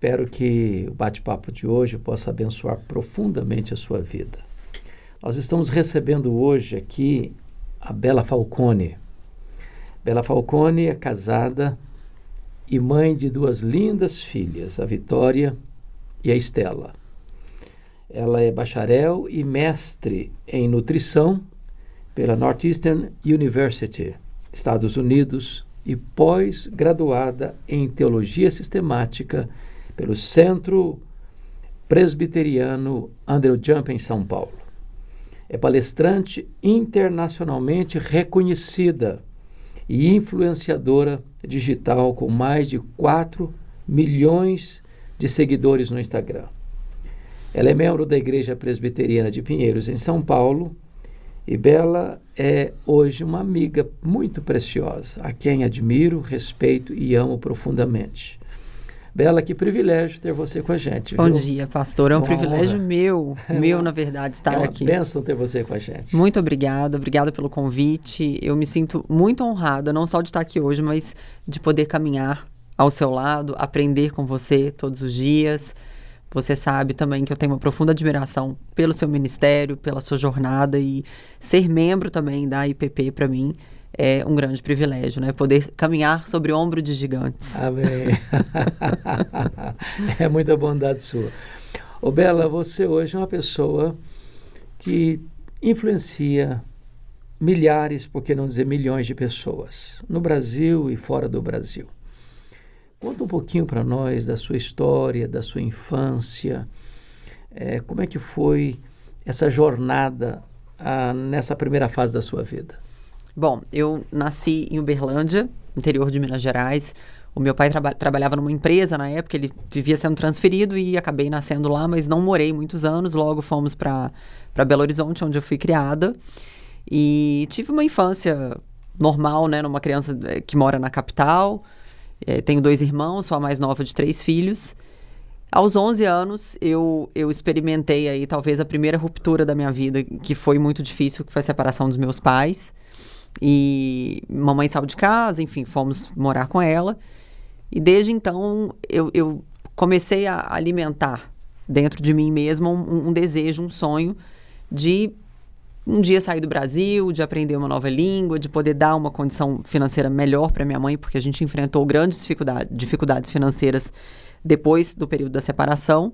espero que o bate-papo de hoje possa abençoar profundamente a sua vida. Nós estamos recebendo hoje aqui a Bela Falcone. Bela Falcone é casada e mãe de 2 lindas filhas, a Vitória e a Estela. Ela é bacharel e mestre em nutrição pela Northeastern University, Estados Unidos, e pós-graduada em teologia sistemática pelo Centro Presbiteriano Andrew Jump em São Paulo. É palestrante internacionalmente reconhecida e influenciadora digital com mais de 4 milhões de seguidores no Instagram. Ela é membro da Igreja Presbiteriana de Pinheiros, em São Paulo, e Bela é hoje uma amiga muito preciosa, a quem admiro, respeito e amo profundamente. Bela, que privilégio ter você com a gente. Bom dia, pastor. É um privilégio meu, na verdade, estar aqui. É uma bênção ter você com a gente. Muito obrigada pelo convite. Eu me sinto muito honrada, não só de estar aqui hoje, mas de poder caminhar ao seu lado, aprender com você todos os dias. Você sabe também que eu tenho uma profunda admiração pelo seu ministério, pela sua jornada, e ser membro também da IPP para mim é um grande privilégio, né? Poder caminhar sobre o ombro de gigantes. Amém. É muita bondade sua. Ô Bela, você hoje é uma pessoa que influencia milhares, por que não dizer milhões de pessoas, no Brasil e fora do Brasil. Conta um pouquinho para nós da sua história, da sua infância, como é que foi essa jornada nessa primeira fase da sua vida? Bom, eu nasci em Uberlândia, interior de Minas Gerais. O meu pai trabalhava numa empresa na época, ele vivia sendo transferido e acabei nascendo lá, mas não morei muitos anos. Logo fomos para Belo Horizonte, onde eu fui criada. E tive uma infância normal, né, numa criança que mora na capital. Tenho 2 irmãos, sou a mais nova de 3 filhos. Aos 11 anos, eu experimentei aí talvez a primeira ruptura da minha vida, que foi muito difícil, que foi a separação dos meus pais. E mamãe saiu de casa, enfim, fomos morar com ela. E desde então, eu comecei a alimentar dentro de mim mesma um desejo, um sonho de um dia sair do Brasil, de aprender uma nova língua, de poder dar uma condição financeira melhor para minha mãe, porque a gente enfrentou grandes dificuldades financeiras depois do período da separação.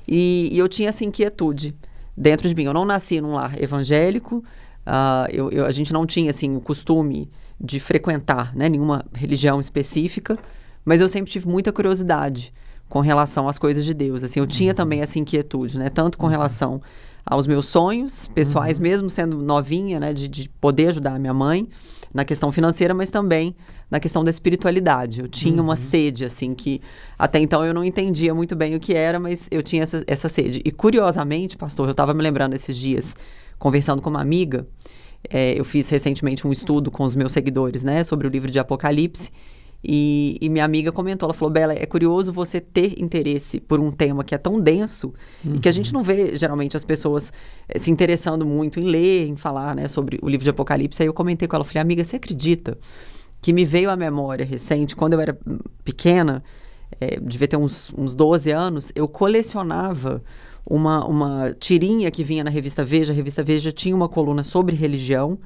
E eu tinha essa inquietude dentro de mim. Eu não nasci num lar evangélico, a gente não tinha assim, o costume de frequentar, né, nenhuma religião específica, mas eu sempre tive muita curiosidade com relação às coisas de Deus. Assim, eu tinha também essa inquietude, né, tanto com relação aos meus sonhos pessoais, mesmo sendo novinha, né, de poder ajudar a minha mãe na questão financeira, mas também na questão da espiritualidade. Eu tinha uma sede, assim, que até então eu não entendia muito bem o que era, mas eu tinha essa sede. E curiosamente, pastor, eu estava me lembrando esses dias, conversando com uma amiga, eu fiz recentemente um estudo com os meus seguidores, né, sobre o livro de Apocalipse, e minha amiga comentou, ela falou, Bela, é curioso você ter interesse por um tema que é tão denso e que a gente não vê, geralmente, as pessoas se interessando muito em ler, em falar, né, sobre o livro de Apocalipse. Aí eu comentei com ela, falei, amiga, você acredita que me veio à memória recente, quando eu era pequena, devia ter uns 12 anos, eu colecionava uma tirinha que vinha na revista Veja. A revista Veja tinha uma coluna sobre religião,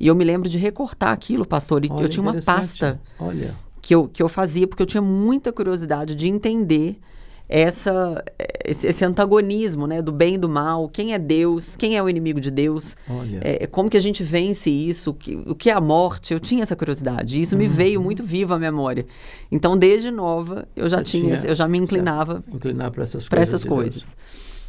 e eu me lembro de recortar aquilo, pastor, e eu tinha uma pasta que eu fazia, porque eu tinha muita curiosidade de entender esse antagonismo, né, do bem e do mal, quem é Deus, quem é o inimigo de Deus, como que a gente vence isso, o que é a morte. Eu tinha essa curiosidade, e isso me veio muito vivo à memória. Então, desde nova, eu já me inclinava para essas coisas.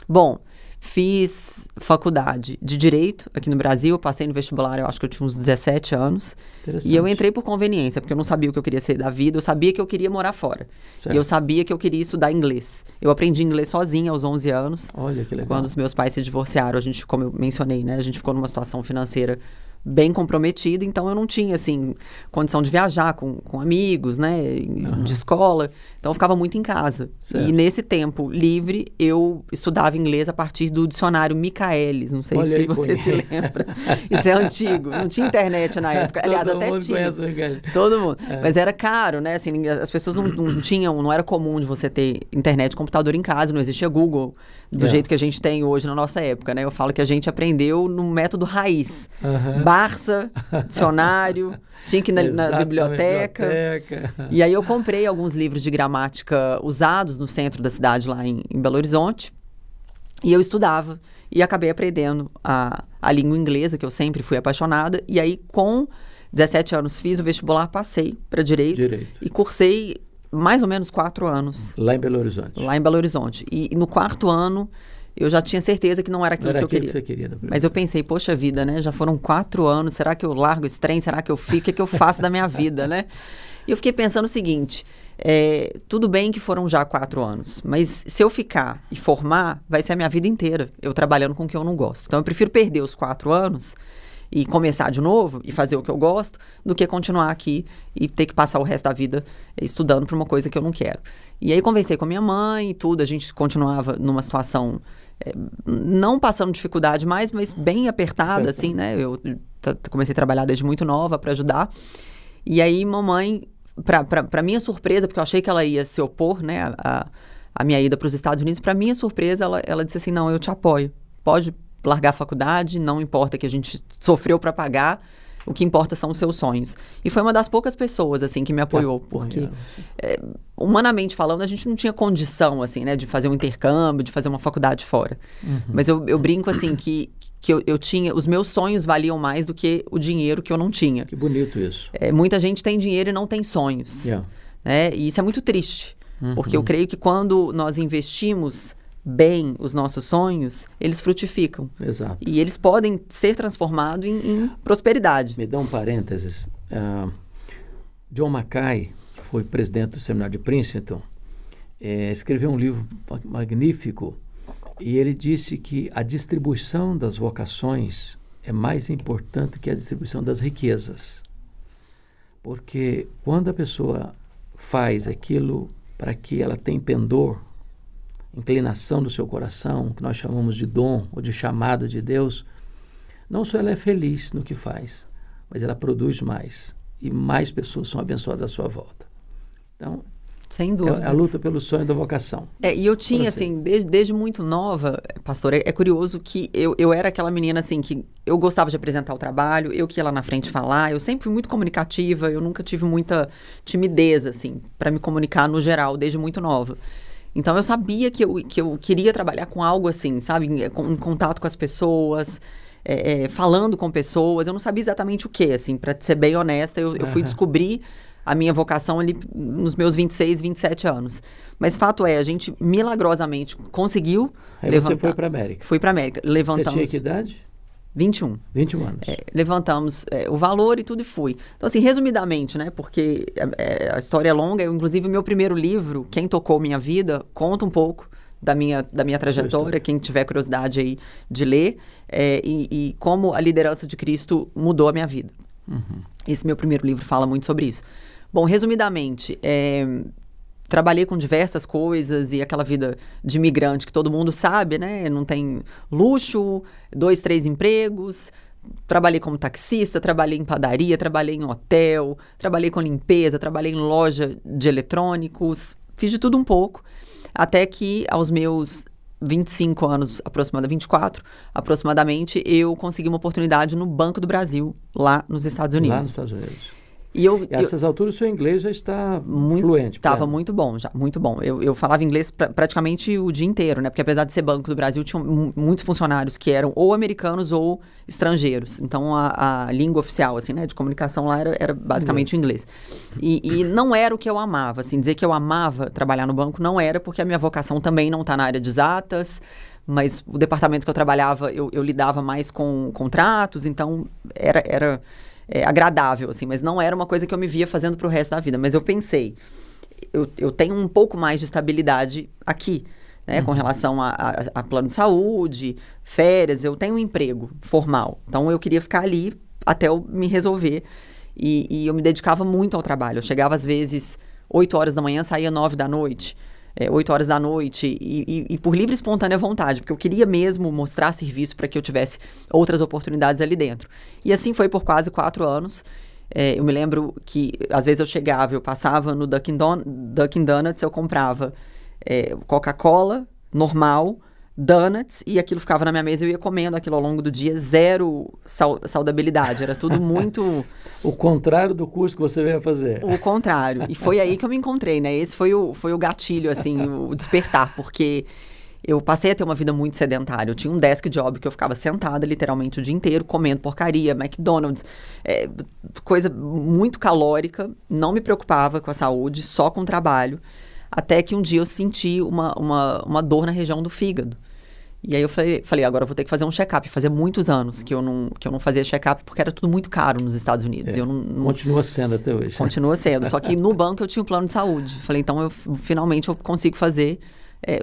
Bom, fiz faculdade de Direito aqui no Brasil, eu passei no vestibular, eu acho que eu tinha uns 17 anos, e eu entrei por conveniência, porque eu não sabia o que eu queria ser da vida, eu sabia que eu queria morar fora, e eu sabia que eu queria estudar inglês. Eu aprendi inglês sozinha aos 11 anos. Olha que legal. Quando os meus pais se divorciaram, como eu mencionei, né, a gente ficou numa situação financeira bem comprometida, então eu não tinha, assim, condição de viajar com amigos, né, de escola, então eu ficava muito em casa. Certo. E nesse tempo livre, eu estudava inglês a partir do dicionário Michaelis, não sei Olha se aí, você se lembra. Isso é antigo, não tinha internet na época, aliás, Todo até mundo tinha. conhece o Michaelis. Todo mundo, mas era caro, né, assim, as pessoas não tinham, não era comum de você ter internet e computador em casa, não existia Google do jeito que a gente tem hoje na nossa época, né? Eu falo que a gente aprendeu no método raiz. Barça, dicionário, tinha que ir na biblioteca. E aí eu comprei alguns livros de gramática usados no centro da cidade, lá em Belo Horizonte, e eu estudava. E acabei aprendendo a língua inglesa, que eu sempre fui apaixonada. E aí, com 17 anos, fiz o vestibular, passei para Direito. E cursei mais ou menos 4 anos. Lá em Belo Horizonte. Lá em Belo Horizonte. E no 4º ano, eu já tinha certeza que não era aquilo que eu queria. Que você queria. Mas eu pensei, poxa vida, né? Já foram 4 anos, será que eu largo esse trem? Será que eu fico? O que eu faço da minha vida, né? E eu fiquei pensando o seguinte, tudo bem que foram já 4 anos, mas se eu ficar e formar, vai ser a minha vida inteira, eu trabalhando com o que eu não gosto. Então eu prefiro perder os 4 anos e começar de novo e fazer o que eu gosto, do que continuar aqui e ter que passar o resto da vida estudando para uma coisa que eu não quero. E aí conversei com a minha mãe e tudo, a gente continuava numa situação, não passando dificuldade mais, mas bem apertada, assim, né? Eu comecei a trabalhar desde muito nova para ajudar. E aí mamãe, para minha surpresa, porque eu achei que ela ia se opor, né, a minha ida para os Estados Unidos, para minha surpresa, ela disse assim, não, eu te apoio, pode largar a faculdade, não importa que a gente sofreu para pagar, o que importa são os seus sonhos. E foi uma das poucas pessoas, assim, que me apoiou, porque, humanamente falando, a gente não tinha condição, assim, né, de fazer um intercâmbio, de fazer uma faculdade fora. Mas eu brinco, assim, que eu tinha, os meus sonhos valiam mais do que o dinheiro que eu não tinha. Que bonito isso. Muita gente tem dinheiro e não tem sonhos. Né? E isso é muito triste, porque eu creio que quando nós investimos bem os nossos sonhos, eles frutificam. Exato. E eles podem ser transformados em prosperidade. Me dá um parênteses. John Mackay, que foi presidente do Seminário de Princeton, escreveu um livro magnífico e ele disse que a distribuição das vocações é mais importante que a distribuição das riquezas. Porque quando a pessoa faz aquilo para que ela tem pendor, inclinação do seu coração, que nós chamamos de dom ou de chamado de Deus, não só ela é feliz no que faz, mas ela produz mais e mais pessoas são abençoadas à sua volta. Então, sem dúvida. É a luta pelo sonho da vocação. E eu tinha, assim, desde muito nova, pastor, é curioso que eu era aquela menina, assim, que eu gostava de apresentar o trabalho, eu que ia lá na frente falar, eu sempre fui muito comunicativa, eu nunca tive muita timidez, assim, para me comunicar no geral, desde muito nova. Então, eu sabia que eu queria trabalhar com algo assim, sabe? Em contato com as pessoas, falando com pessoas. Eu não sabia exatamente o que, assim, para ser bem honesta. Eu fui descobrir a minha vocação ali nos meus 26, 27 anos. Mas fato é, a gente milagrosamente conseguiu levantar. Você foi para a América. Fui para a América. Levantamos... Você tinha que idade? 21. 21 anos. Levantamos o valor e tudo e fui. Então, assim, resumidamente, né? Porque a história é longa. Inclusive, o meu primeiro livro, Quem Tocou Minha Vida, conta um pouco da minha trajetória. Quem tiver curiosidade aí de ler. E como a liderança de Cristo mudou a minha vida. Esse meu primeiro livro fala muito sobre isso. Bom, resumidamente, trabalhei com diversas coisas e aquela vida de imigrante que todo mundo sabe, né? Não tem luxo, 2, 3 empregos. Trabalhei como taxista, trabalhei em padaria, trabalhei em hotel, trabalhei com limpeza, trabalhei em loja de eletrônicos. Fiz de tudo um pouco, até que aos meus 25 anos, 24 aproximadamente, eu consegui uma oportunidade no Banco do Brasil, lá nos Estados Unidos. Lá nos Estados Unidos. E essas alturas o seu inglês já está fluente. Estava muito bom, já, muito bom. Eu falava inglês praticamente o dia inteiro, né? Porque apesar de ser Banco do Brasil, tinham muitos funcionários que eram ou americanos ou estrangeiros. Então, a língua oficial, assim, né, de comunicação lá era basicamente o inglês. E não era o que eu amava, assim, dizer que eu amava trabalhar no banco não era, porque a minha vocação também não está na área de exatas, mas o departamento que eu trabalhava, eu lidava mais com contratos, então era agradável, assim, mas não era uma coisa que eu me via fazendo pro resto da vida. Mas eu pensei, eu tenho um pouco mais de estabilidade aqui, né, com relação a plano de saúde, férias, eu tenho um emprego formal. Então, eu queria ficar ali até eu me resolver. E eu me dedicava muito ao trabalho. Eu chegava às vezes 8 horas da manhã, saía 9 da noite. 8 horas da noite, e por livre e espontânea vontade, porque eu queria mesmo mostrar serviço para que eu tivesse outras oportunidades ali dentro. E assim foi por quase 4 anos. Eu me lembro que, às vezes eu chegava, eu passava no Dunkin' Donuts, eu comprava Coca-Cola, normal, donuts, e aquilo ficava na minha mesa, eu ia comendo aquilo ao longo do dia, zero saudabilidade, era tudo muito... O contrário do curso que você veio fazer. O contrário, e foi aí que eu me encontrei, né, esse foi o gatilho, assim, o despertar, porque eu passei a ter uma vida muito sedentária, eu tinha um desk job que eu ficava sentada literalmente o dia inteiro, comendo porcaria, McDonald's, coisa muito calórica, não me preocupava com a saúde, só com o trabalho, até que um dia eu senti uma dor na região do fígado. E aí eu falei, agora eu vou ter que fazer um check-up. Fazia muitos anos que eu não fazia check-up, porque era tudo muito caro nos Estados Unidos. Eu não... Continua sendo até hoje. Continua sendo, só que no banco eu tinha um plano de saúde. Falei, então finalmente eu consigo fazer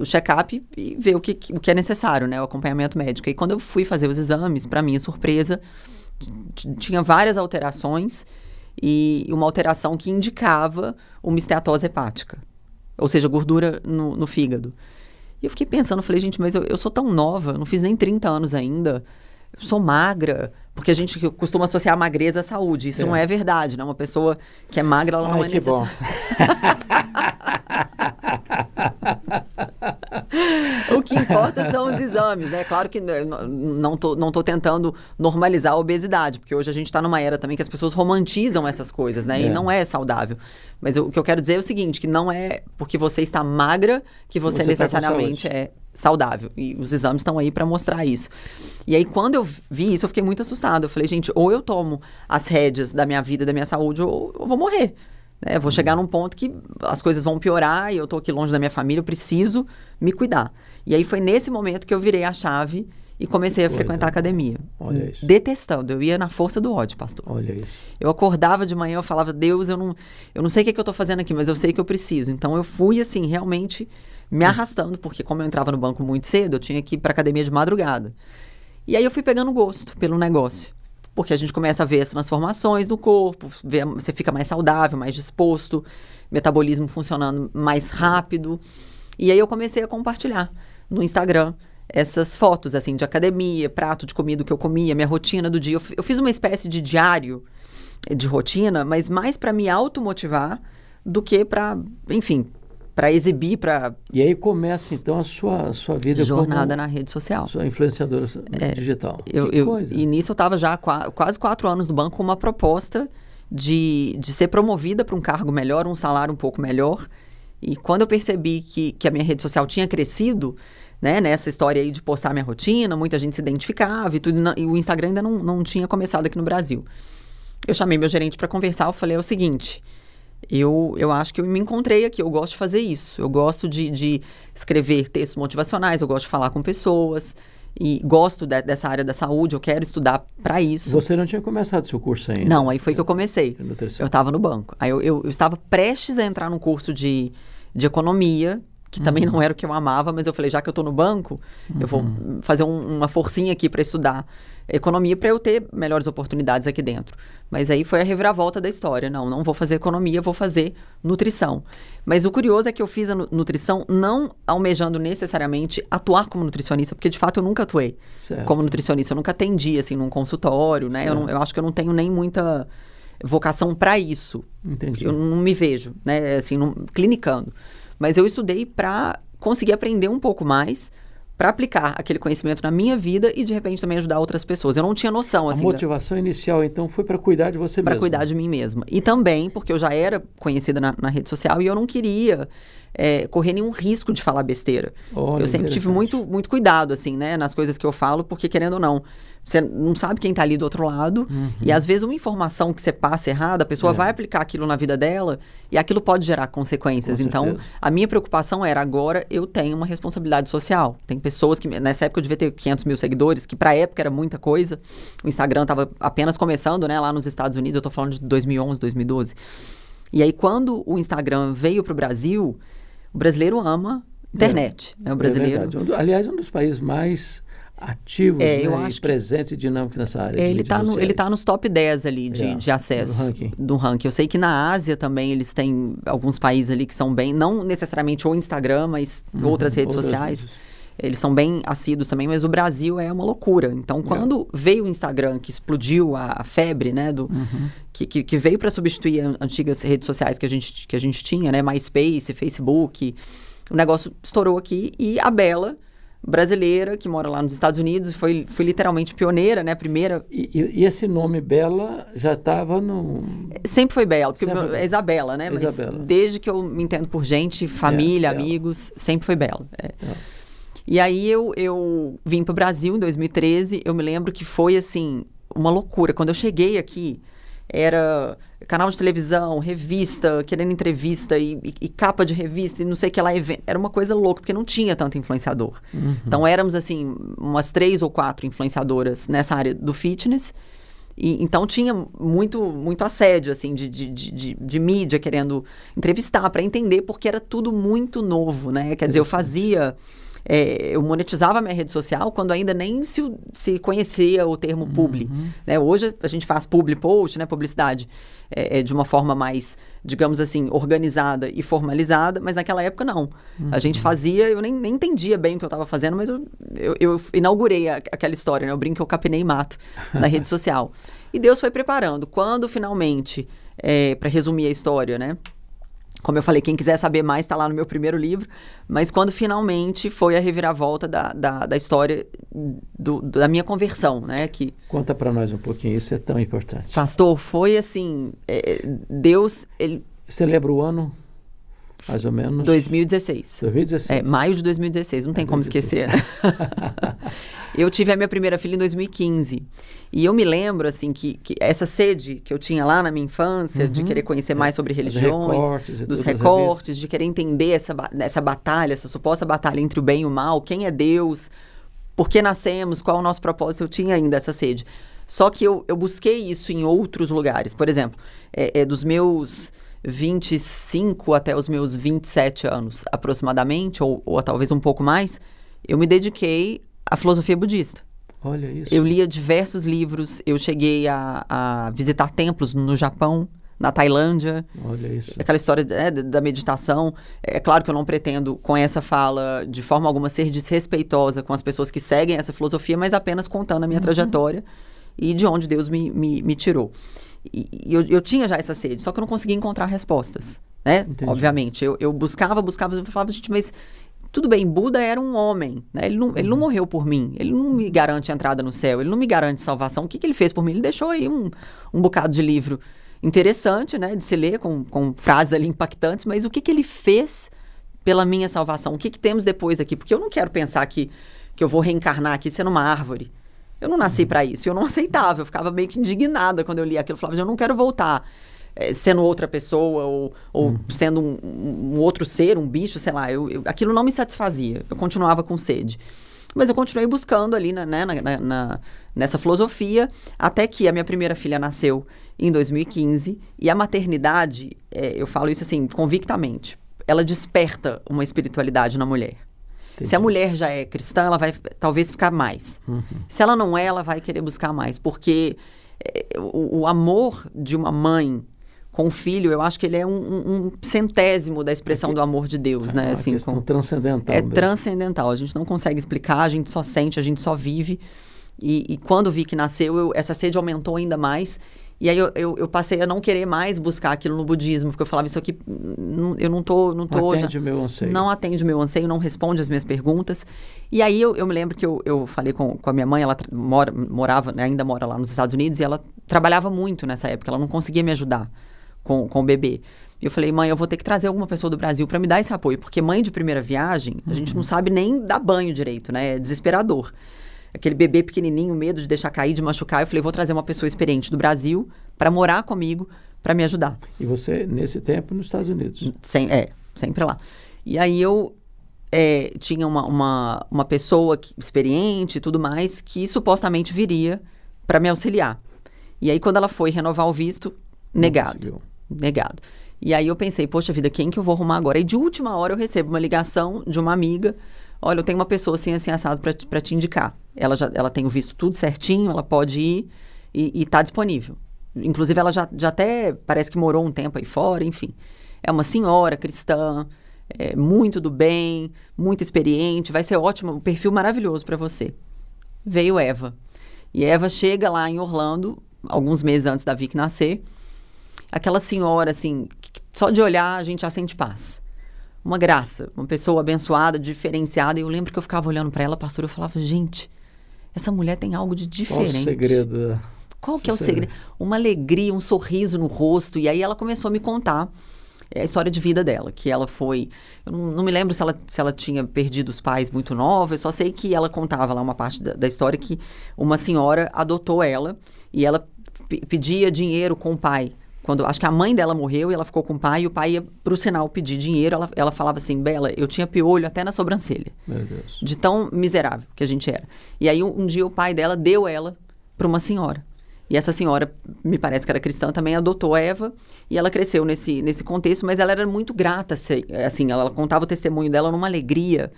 o check-up e ver o que é necessário, né? O acompanhamento médico. E quando eu fui fazer os exames, para minha surpresa, tinha várias alterações e uma alteração que indicava uma esteatose hepática. Ou seja, gordura no fígado. E eu fiquei pensando, falei, gente, mas eu sou tão nova, eu não fiz nem 30 anos ainda, eu sou magra, porque a gente costuma associar a magreza à saúde. Isso não é verdade, né? Uma pessoa que é magra, ela não é necessária. O que importa são os exames, né? Claro que não tô tentando normalizar a obesidade, porque hoje a gente está numa era também que as pessoas romantizam essas coisas, né? E não é saudável. Mas o que eu quero dizer é o seguinte, que não é porque você está magra que você necessariamente é saudável. E os exames estão aí para mostrar isso. E aí, quando eu vi isso, eu fiquei muito assustada. Eu falei, gente, ou eu tomo as rédeas da minha vida, da minha saúde, ou eu vou morrer. Eu vou chegar num ponto que as coisas vão piorar e eu tô aqui longe da minha família, eu preciso me cuidar. E aí foi nesse momento que eu virei a chave e comecei a frequentar a academia. Olha isso. Detestando, eu ia na força do ódio, pastor. Olha isso. Eu acordava de manhã, eu falava, Deus, eu não sei o que eu tô fazendo aqui, mas eu sei que eu preciso. Então eu fui assim, realmente me arrastando, porque como eu entrava no banco muito cedo, eu tinha que ir pra academia de madrugada. E aí eu fui pegando gosto pelo negócio. Porque a gente começa a ver as transformações no corpo, você fica mais saudável, mais disposto, metabolismo funcionando mais rápido. E aí eu comecei a compartilhar no Instagram essas fotos, assim, de academia, prato de comida que eu comia, minha rotina do dia. Eu fiz uma espécie de diário de rotina, mas mais para me automotivar do que para, enfim, para exibir, para... E aí começa, então, a sua vida jornada como na rede social. Sua influenciadora digital. Que coisa. E nisso eu estava já quase 4 anos no banco com uma proposta de ser promovida para um cargo melhor, um salário um pouco melhor. E quando eu percebi que a minha rede social tinha crescido, né, nessa história aí de postar minha rotina, muita gente se identificava e tudo, e o Instagram ainda não tinha começado aqui no Brasil. Eu chamei meu gerente para conversar, eu falei, é o seguinte... Eu acho que eu me encontrei aqui, eu gosto de fazer isso. Eu gosto de escrever textos motivacionais, eu gosto de falar com pessoas e gosto dessa área da saúde, eu quero estudar para isso. Você não tinha começado seu curso ainda? Não, aí foi que eu comecei. Eu estava no banco. Aí eu estava prestes a entrar num curso de economia, que também não era o que eu amava, mas eu falei, já que eu estou no banco, eu vou fazer uma forcinha aqui para estudar economia para eu ter melhores oportunidades aqui dentro. Mas aí foi a reviravolta da história. Não vou fazer economia, vou fazer nutrição. Mas o curioso é que eu fiz a nutrição não almejando necessariamente atuar como nutricionista, porque de fato eu nunca atuei como nutricionista. Eu nunca atendi, assim, num consultório, né? Eu acho que eu não tenho nem muita vocação para isso. Entendi. Eu não me vejo, né? Assim, clinicando. Mas eu estudei para conseguir aprender um pouco mais, para aplicar aquele conhecimento na minha vida e, de repente, também ajudar outras pessoas. Eu não tinha noção, assim... A motivação inicial, então, foi para cuidar de você mesma. Para cuidar de mim mesma. E também porque eu já era conhecida na rede social e eu não queria correr nenhum risco de falar besteira. Olha, eu sempre tive muito cuidado, assim, né? Nas coisas que eu falo, porque, querendo ou não, você não sabe quem tá ali do outro lado. E, às vezes, uma informação que você passa errada, a pessoa vai aplicar aquilo na vida dela e aquilo pode gerar consequências. Então, a minha preocupação era, agora eu tenho uma responsabilidade social. Tem pessoas que, nessa época eu devia ter 500 mil seguidores, que pra época era muita coisa. O Instagram tava apenas começando, né? Lá nos Estados Unidos, eu tô falando de 2011, 2012. E aí, quando o Instagram veio pro Brasil, o brasileiro ama internet. Né? O brasileiro... Aliás, um dos países mais ativos, eu né, acho e presentes e dinâmicos nessa área. Ele tá nos top 10 ali de acesso do ranking. Eu sei que na Ásia também eles têm alguns países ali que são bem, não necessariamente o Instagram, mas outras redes sociais. Eles são bem assíduos também, mas o Brasil é uma loucura. Então, quando veio o Instagram, que explodiu a febre, né, que veio para substituir as antigas redes sociais que a gente tinha, né, MySpace, Facebook, o negócio estourou aqui e a Bela, brasileira, que mora lá nos Estados Unidos, foi literalmente pioneira, né, primeira... E esse nome Bela já estava no... Sempre foi Bela, porque é Isabela, né, mas desde que eu me entendo por gente, família, amigos, sempre foi Bela. E aí eu vim pro Brasil em 2013, eu me lembro que foi, assim, uma loucura. Quando eu cheguei aqui, era canal de televisão, revista, querendo entrevista e capa de revista e não sei o que lá, evento. Era uma coisa louca, porque não tinha tanto influenciador. Então éramos, assim, umas 3 ou 4 influenciadoras nessa área do fitness. E, então tinha muito assédio, assim, de mídia querendo entrevistar para entender, porque era tudo muito novo, né? Quer dizer, eu fazia... eu monetizava a minha rede social quando ainda nem se conhecia o termo publi. Né? Hoje a gente faz publi post, né? Publicidade, de uma forma mais, digamos assim, organizada e formalizada, mas naquela época não. A gente fazia, eu nem entendia bem o que eu estava fazendo, mas eu inaugurei aquela história, né? Eu brinco que eu capinei mato na rede social. E Deus foi preparando. Quando finalmente, para resumir a história, né? Como eu falei, quem quiser saber mais está lá no meu primeiro livro. Mas quando finalmente foi a reviravolta da história da minha conversão, né? Conta para nós um pouquinho, isso é tão importante. Pastor, foi assim, Deus... Você lembra o ano, mais ou menos? 2016. 2016. Maio de 2016, não tem como esquecer, né? Eu tive a minha primeira filha em 2015. E eu me lembro, assim, que essa sede que eu tinha lá na minha infância, de querer conhecer mais sobre religiões, dos recortes, de querer entender essa batalha, essa suposta batalha entre o bem e o mal, quem é Deus, por que nascemos, qual é o nosso propósito, eu tinha ainda essa sede. Só que eu busquei isso em outros lugares. Por exemplo, dos meus 25 até os meus 27 anos, aproximadamente, ou talvez um pouco mais, eu me dediquei à filosofia budista. Olha isso. Eu lia diversos livros, eu cheguei a visitar templos no Japão, na Tailândia. Olha isso. Aquela história da meditação. É claro que eu não pretendo, com essa fala, de forma alguma, ser desrespeitosa com as pessoas que seguem essa filosofia, mas apenas contando a minha trajetória e de onde Deus me tirou. E eu tinha já essa sede, só que eu não conseguia encontrar respostas, né? Obviamente. Eu buscava, eu falava, gente, mas... Tudo bem, Buda era um homem, né? Ele não morreu por mim, ele não me garante entrada no céu, ele não me garante salvação. O que ele fez por mim? Ele deixou aí um bocado de livro interessante, né? De se ler, com frases ali impactantes, mas o que ele fez pela minha salvação? O que temos depois daqui? Porque eu não quero pensar que eu vou reencarnar aqui sendo uma árvore. Eu não nasci para isso, eu não aceitava, eu ficava meio que indignada quando eu lia aquilo. Eu falava, eu não quero voltar sendo outra pessoa ou sendo um outro ser, um bicho, sei lá. Aquilo não me satisfazia, eu continuava com sede. Mas eu continuei buscando ali nessa filosofia, até que a minha primeira filha nasceu em 2015, e a maternidade, eu falo isso assim, convictamente, ela desperta uma espiritualidade na mulher. Entendi. Se a mulher já é cristã, ela vai talvez ficar mais. Se ela não é, ela vai querer buscar mais, porque o amor de uma mãe com o filho, eu acho que ele é um centésimo da expressão do amor de Deus, né? Assim, transcendental. É mesmo. Transcendental. A gente não consegue explicar, a gente só sente, a gente só vive. E quando vi que nasceu, essa sede aumentou ainda mais. E aí eu passei a não querer mais buscar aquilo no budismo, porque eu falava, isso aqui, eu não tô não atende o meu anseio. Não atende o meu anseio, não responde as minhas perguntas. E aí eu me lembro que eu falei com a minha mãe, ela morava, né, ainda mora lá nos Estados Unidos, e ela trabalhava muito nessa época, ela não conseguia me ajudar com o bebê. E eu falei, mãe, eu vou ter que trazer alguma pessoa do Brasil para me dar esse apoio, porque mãe de primeira viagem, a gente não sabe nem dar banho direito, né? É desesperador. Aquele bebê pequenininho, medo de deixar cair, de machucar. Eu falei, vou trazer uma pessoa experiente do Brasil para morar comigo, para me ajudar. E você, nesse tempo, nos Estados Unidos? Sempre lá. E aí eu tinha uma pessoa experiente e tudo mais, que supostamente viria para me auxiliar. E aí, quando ela foi renovar o visto, negado. E aí eu pensei, poxa vida, quem que eu vou arrumar agora? E de última hora eu recebo uma ligação de uma amiga, olha, eu tenho uma pessoa assim, assim, assado para te indicar. Ela tem o visto tudo certinho, ela pode ir e tá disponível. Inclusive, ela já até parece que morou um tempo aí fora, enfim. É uma senhora cristã, muito do bem, muito experiente, vai ser ótimo, um perfil maravilhoso para você. Veio Eva. E Eva chega lá em Orlando, alguns meses antes da Vicky nascer. Aquela senhora, assim, que só de olhar a gente já sente paz. Uma graça, uma pessoa abençoada, diferenciada. E eu lembro que eu ficava olhando para ela, pastor, eu falava, gente, essa mulher tem algo de diferente. Qual o segredo? Qual que é o segredo? Uma alegria, um sorriso no rosto. E aí ela começou a me contar a história de vida dela, que ela foi... Eu não me lembro se ela tinha perdido os pais muito nova, eu só sei que ela contava lá uma parte da história que uma senhora adotou ela e ela pedia dinheiro com o pai. Acho que a mãe dela morreu e ela ficou com o pai, e o pai ia pro sinal pedir dinheiro, ela falava assim, Bela, eu tinha piolho até na sobrancelha. Meu Deus. De tão miserável que a gente era. E aí um dia o pai dela deu ela para uma senhora. E essa senhora, me parece que era cristã, também adotou a Eva, e ela cresceu nesse contexto, mas ela era muito grata, assim, ela contava o testemunho dela numa alegria,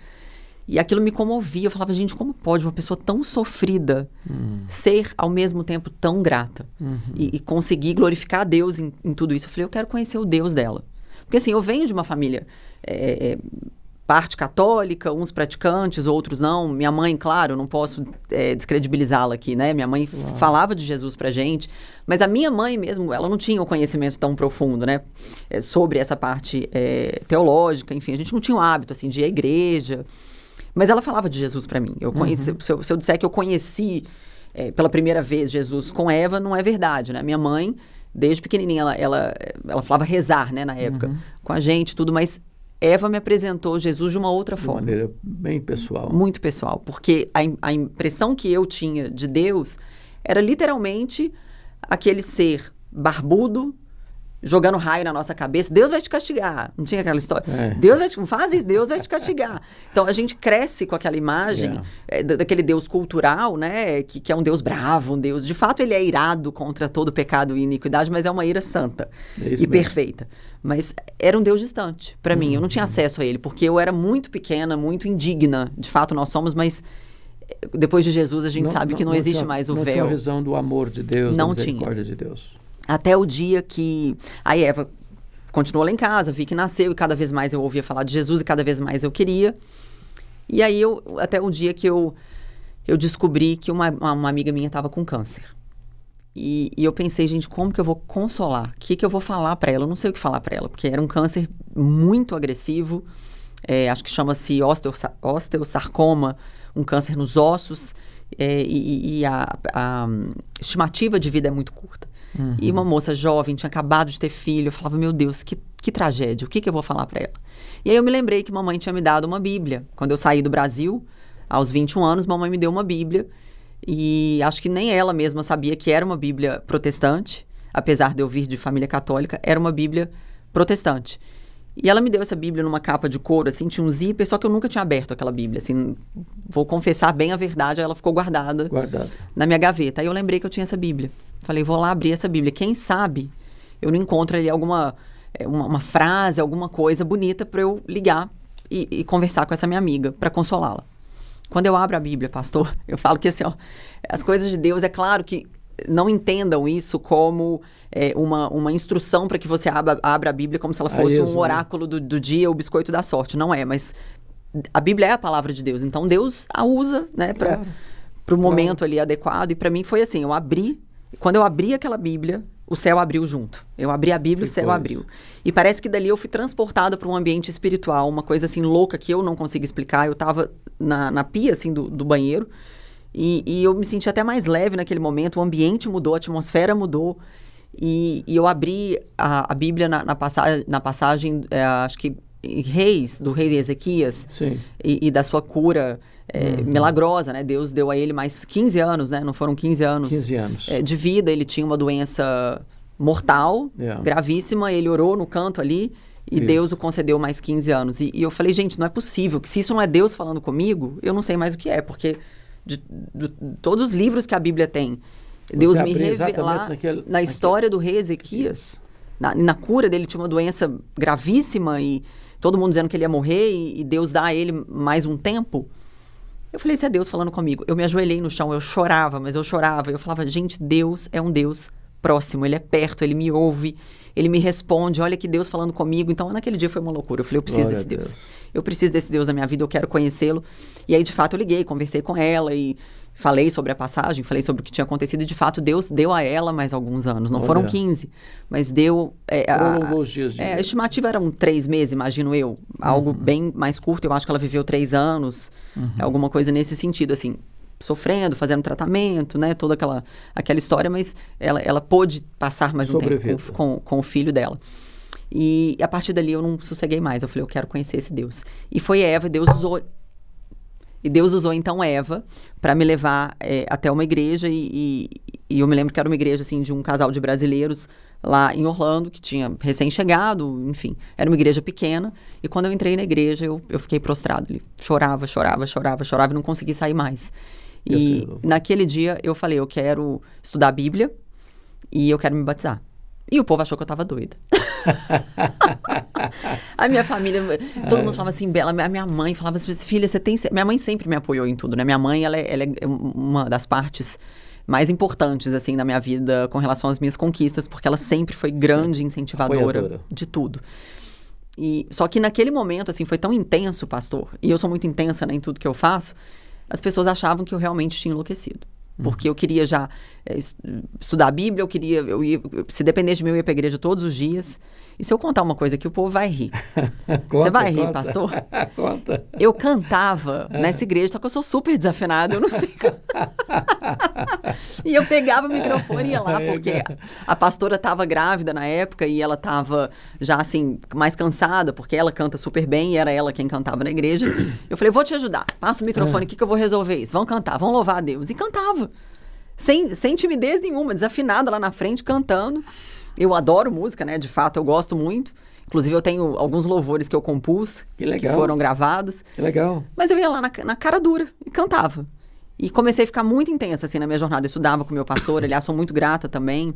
e aquilo me comovia. Eu falava, gente, como pode uma pessoa tão sofrida ser, ao mesmo tempo, tão grata? E conseguir glorificar a Deus em tudo isso. Eu falei, eu quero conhecer o Deus dela. Porque, assim, eu venho de uma família... parte católica, uns praticantes, outros não. Minha mãe, claro, não posso descredibilizá-la aqui, né? Minha mãe falava de Jesus pra gente, mas a minha mãe mesmo, ela não tinha um conhecimento tão profundo, né? Sobre essa parte teológica, enfim, a gente não tinha o hábito, assim, de ir à igreja, mas ela falava de Jesus pra mim. Eu conheci, se eu disser que eu conheci pela primeira vez Jesus com Eva, não é verdade, né? Minha mãe, desde pequenininha, ela falava rezar, né, na época, com a gente, tudo, mas Eva me apresentou Jesus de uma outra forma. De maneira bem pessoal. Muito pessoal, porque a impressão que eu tinha de Deus era literalmente aquele ser barbudo, jogando raio na nossa cabeça. Deus vai te castigar. Não tinha aquela história? Deus vai te castigar. Então, a gente cresce com aquela imagem daquele Deus cultural, né? Que é um Deus bravo, um Deus... De fato, ele é irado contra todo pecado e iniquidade, mas é uma ira santa e perfeita. Mas era um Deus distante para mim. Eu não tinha acesso a ele, porque eu era muito pequena, muito indigna. De fato, nós somos, mas depois de Jesus, a gente sabe que não existe mais o véu. Não tinha a visão do amor de Deus, da misericórdia de Deus. Até o dia que a Eva continuou lá em casa, vi que nasceu, e cada vez mais eu ouvia falar de Jesus, e cada vez mais eu queria. E aí, até o dia que eu descobri que uma amiga minha estava com câncer. E eu pensei, gente, como que eu vou consolar? O que eu vou falar para ela? Eu não sei o que falar para ela, porque era um câncer muito agressivo, acho que chama-se osteosarcoma, um câncer nos ossos, e a estimativa de vida é muito curta. E uma moça jovem, tinha acabado de ter filho, eu falava, meu Deus, que tragédia, o que eu vou falar para ela? E aí eu me lembrei que mamãe tinha me dado uma Bíblia. Quando eu saí do Brasil, aos 21 anos, mamãe me deu uma Bíblia, e acho que nem ela mesma sabia que era uma Bíblia protestante, apesar de eu vir de família católica, era uma Bíblia protestante. E ela me deu essa Bíblia numa capa de couro, assim, tinha um zíper, só que eu nunca tinha aberto aquela Bíblia, assim, vou confessar bem a verdade, ela ficou guardada na minha gaveta. Aí eu lembrei que eu tinha essa Bíblia. Falei, vou lá abrir essa Bíblia. Quem sabe eu não encontro ali alguma uma frase, alguma coisa bonita para eu ligar e conversar com essa minha amiga, para consolá-la. Quando eu abro a Bíblia, pastor, eu falo que assim, ó, as coisas de Deus, é claro que não entendam isso como uma instrução para que você abra a Bíblia como se ela fosse um oráculo do dia, o biscoito da sorte. Não é, mas a Bíblia é a palavra de Deus. Então, Deus a usa, né, para o momento ali adequado. E para mim foi assim, quando eu abri aquela Bíblia, o céu abriu junto. Eu abri a Bíblia, o céu abriu. E parece que dali eu fui transportada para um ambiente espiritual, uma coisa assim louca que eu não consigo explicar. Eu estava na pia, assim, do banheiro, e eu me senti até mais leve naquele momento. O ambiente mudou, a atmosfera mudou, e eu abri a Bíblia na passagem, acho que Reis, do rei Ezequias, e da sua cura milagrosa, né? Deus deu a ele mais 15 anos, né? Não foram 15 anos, 15 anos. De vida. Ele tinha uma doença mortal, gravíssima, ele orou no canto ali, e Deus o concedeu mais 15 anos. E eu falei, gente, não é possível, que se isso não é Deus falando comigo, eu não sei mais o que é, porque de todos os livros que a Bíblia tem, Deus me revelar na história do rei Ezequias, na cura dele, tinha uma doença gravíssima, e todo mundo dizendo que ele ia morrer e Deus dá a ele mais um tempo. Eu falei, isso é Deus falando comigo. Eu me ajoelhei no chão, eu chorava, mas eu chorava. Eu falava, gente, Deus é um Deus próximo, ele é perto, ele me ouve, ele me responde, olha que Deus falando comigo. Então, naquele dia foi uma loucura. Eu falei, eu preciso desse Deus. Eu preciso desse Deus na minha vida, eu quero conhecê-lo. E aí, de fato, eu liguei, conversei com ela e falei sobre a passagem, falei sobre o que tinha acontecido. E, de fato, Deus deu a ela mais alguns anos. Não foram 15, mas deu... Prolongou os dias de a estimativa eram 3 meses, imagino eu. Algo bem mais curto. Eu acho que ela viveu 3 anos. Alguma coisa nesse sentido, assim. Sofrendo, fazendo tratamento, né? Toda aquela história, mas ela pôde passar mais um tempo com o filho dela. E a partir dali eu não sosseguei mais. Eu falei, eu quero conhecer esse Deus. E foi Eva, Deus usou então Eva para me levar até uma igreja e eu me lembro que era uma igreja assim, de um casal de brasileiros lá em Orlando, que tinha recém-chegado, enfim, era uma igreja pequena, e quando eu entrei na igreja eu fiquei prostrado ali, chorava e não consegui sair mais. E naquele dia eu falei, eu quero estudar a Bíblia e eu quero me batizar. E o povo achou que eu tava doida. A minha família, todo mundo falava assim, Bela, a minha mãe falava assim, filha, você tem... Minha mãe sempre me apoiou em tudo, né? Minha mãe, ela é uma das partes mais importantes, assim, da minha vida com relação às minhas conquistas, porque ela sempre foi grande incentivadora de tudo. Só que naquele momento, assim, foi tão intenso, pastor, e eu sou muito intensa, né, em tudo que eu faço, as pessoas achavam que eu realmente tinha enlouquecido. Porque eu queria já estudar a Bíblia, se dependesse de mim, eu ia para a igreja todos os dias. E se eu contar uma coisa aqui, o povo vai rir. Você vai rir, pastor? Conta. Eu cantava nessa igreja, só que eu sou super desafinada, eu não sei E eu pegava o microfone e ia lá, porque a pastora estava grávida na época e ela estava já, assim, mais cansada, porque ela canta super bem e era ela quem cantava na igreja. Eu falei, vou te ajudar, passa o microfone aqui que eu vou resolver isso. Vamos cantar, vamos louvar a Deus. E cantava, sem timidez nenhuma, desafinada lá na frente, cantando. Eu adoro música, né? De fato, eu gosto muito. Inclusive, eu tenho alguns louvores que eu compus, que foram gravados. Que legal. Mas eu ia lá na cara dura e cantava. E comecei a ficar muito intensa, assim, na minha jornada. Eu estudava com o meu pastor, aliás, sou muito grata também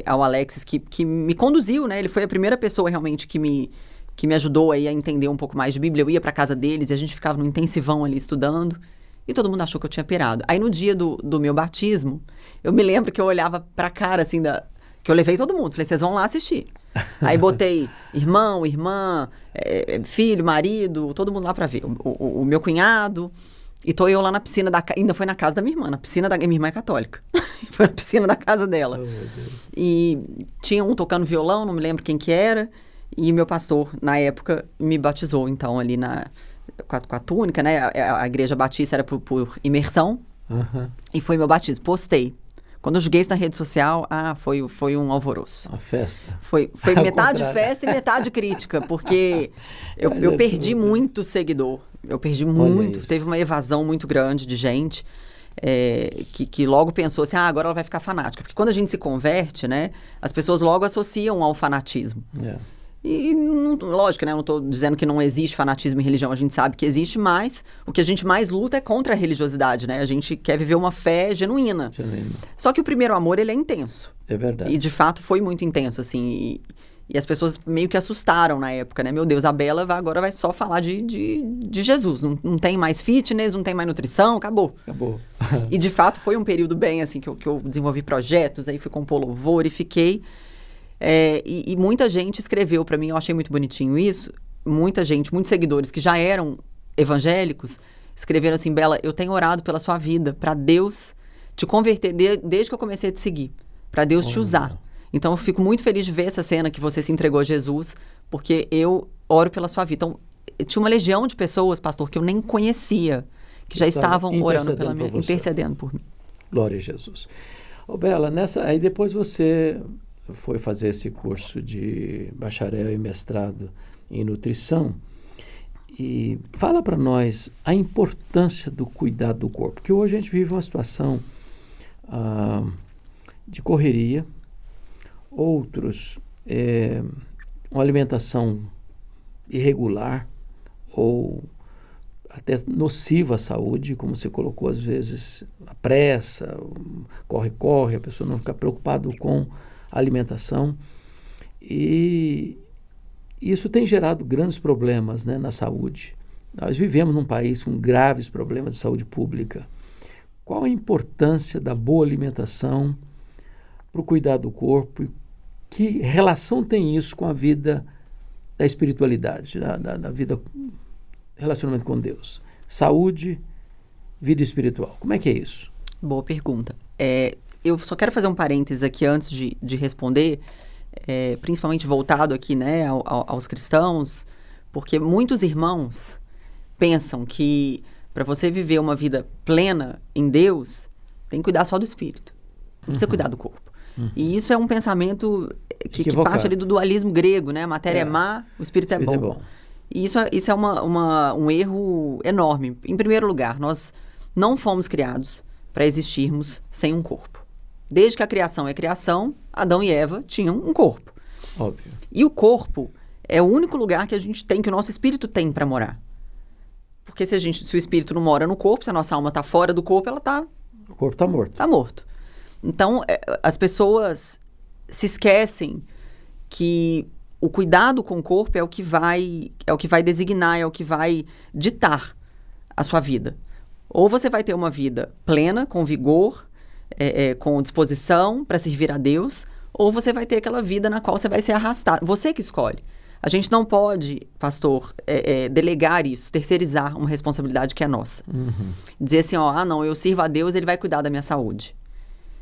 ao Alexis, que me conduziu, né? Ele foi a primeira pessoa, realmente, que me ajudou aí a entender um pouco mais de Bíblia. Eu ia pra casa deles e a gente ficava no intensivão ali estudando. E todo mundo achou que eu tinha pirado. Aí, no dia do meu batismo, eu me lembro que eu olhava pra cara, assim, que eu levei todo mundo. Falei, vocês vão lá assistir. Aí botei irmão, irmã, filho, marido, todo mundo lá pra ver. O meu cunhado. E tô eu lá na piscina ainda foi na casa da minha irmã, na piscina minha irmã é católica. Foi na piscina da casa dela. E tinha um tocando violão, não me lembro quem que era. E meu pastor, na época, me batizou, então, ali com a túnica, né? A igreja batista era por imersão. E foi meu batismo. Postei. Quando eu joguei isso na rede social, foi um alvoroço. Uma festa. Foi metade festa e metade crítica, porque eu perdi muito seguidor. Eu perdi muito. Teve uma evasão muito grande de gente que logo pensou assim, agora ela vai ficar fanática. Porque quando a gente se converte, né, as pessoas logo associam ao fanatismo. E, lógico, né, eu não estou dizendo que não existe fanatismo em religião, a gente sabe que existe, mas o que a gente mais luta é contra a religiosidade, né? A gente quer viver uma fé genuína. Só que o primeiro amor, ele é intenso. É verdade. E, de fato, foi muito intenso, assim, e as pessoas meio que assustaram na época, né? Meu Deus, a Bela agora vai só falar de Jesus. Não tem mais fitness, não tem mais nutrição, acabou. E, de fato, foi um período bem, assim, que eu desenvolvi projetos, aí fui compor louvor e fiquei... E muita gente escreveu para mim, eu achei muito bonitinho isso, muita gente, muitos seguidores que já eram evangélicos, escreveram assim, Bela, eu tenho orado pela sua vida, para Deus te converter, desde que eu comecei a te seguir, para Deus te usar. Então eu fico muito feliz de ver essa cena que você se entregou a Jesus, porque eu oro pela sua vida. Então, tinha uma legião de pessoas, pastor, que eu nem conhecia, que já estavam orando pela minha, intercedendo por mim. Glória a Jesus. Bela, aí depois você foi fazer esse curso de bacharel e mestrado em nutrição e fala para nós a importância do cuidado do corpo, porque hoje a gente vive uma situação de correria, outros uma alimentação irregular ou até nociva à saúde, como você colocou às vezes, a pressa, corre, a pessoa não fica preocupada com alimentação e Isso tem gerado grandes problemas, né, na saúde. Nós vivemos num país com graves problemas de saúde pública. Qual a importância da boa alimentação para o cuidado do corpo e que relação tem isso com a vida da espiritualidade, da vida, relacionamento com Deus? Saúde, vida espiritual. Como é que é isso? Boa pergunta. Eu só quero fazer um parênteses aqui antes de responder, principalmente voltado aqui, né, aos cristãos, porque muitos irmãos pensam que para você viver uma vida plena em Deus, tem que cuidar só do espírito. Não precisa cuidar do corpo. E isso é um pensamento que parte ali do dualismo grego, né? A matéria é má, o espírito é bom. E isso é um erro enorme. Em primeiro lugar, nós não fomos criados para existirmos sem um corpo. Desde que a criação é criação, Adão e Eva tinham um corpo. Óbvio. E o corpo é o único lugar que a gente tem, que o nosso espírito tem para morar. Porque se o espírito não mora no corpo, se a nossa alma está fora do corpo, o corpo está morto. Está morto. Então, as pessoas se esquecem que o cuidado com o corpo é o que vai designar, é o que vai ditar a sua vida. Ou você vai ter uma vida plena, com vigor, com disposição para servir a Deus, ou você vai ter aquela vida na qual você vai ser arrastado. Você que escolhe. A gente não pode, pastor, delegar isso, terceirizar uma responsabilidade que é nossa. Dizer assim, não, eu sirvo a Deus, ele vai cuidar da minha saúde.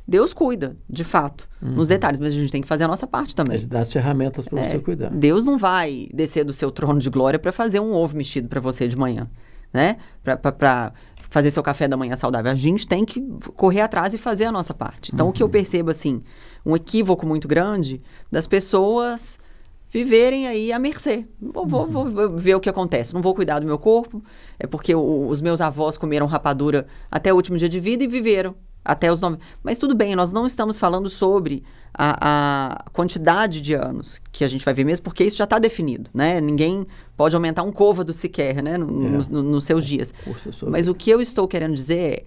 Deus cuida, de fato, nos detalhes, mas a gente tem que fazer a nossa parte também. Ele dá as ferramentas para você cuidar. Deus não vai descer do seu trono de glória para fazer um ovo mexido para você de manhã, né? Para fazer seu café da manhã saudável. A gente tem que correr atrás e fazer a nossa parte. Então, o que eu percebo, assim, um equívoco muito grande das pessoas viverem aí à mercê. Vou ver o que acontece. Não vou cuidar do meu corpo, é porque os meus avós comeram rapadura até o último dia de vida e viveram até os 9. Mas tudo bem, nós não estamos falando sobre a quantidade de anos que a gente vai ver mesmo, porque isso já está definido, né? Ninguém pode aumentar um côvado sequer, né? Nos seus dias. Mas o que eu estou querendo dizer é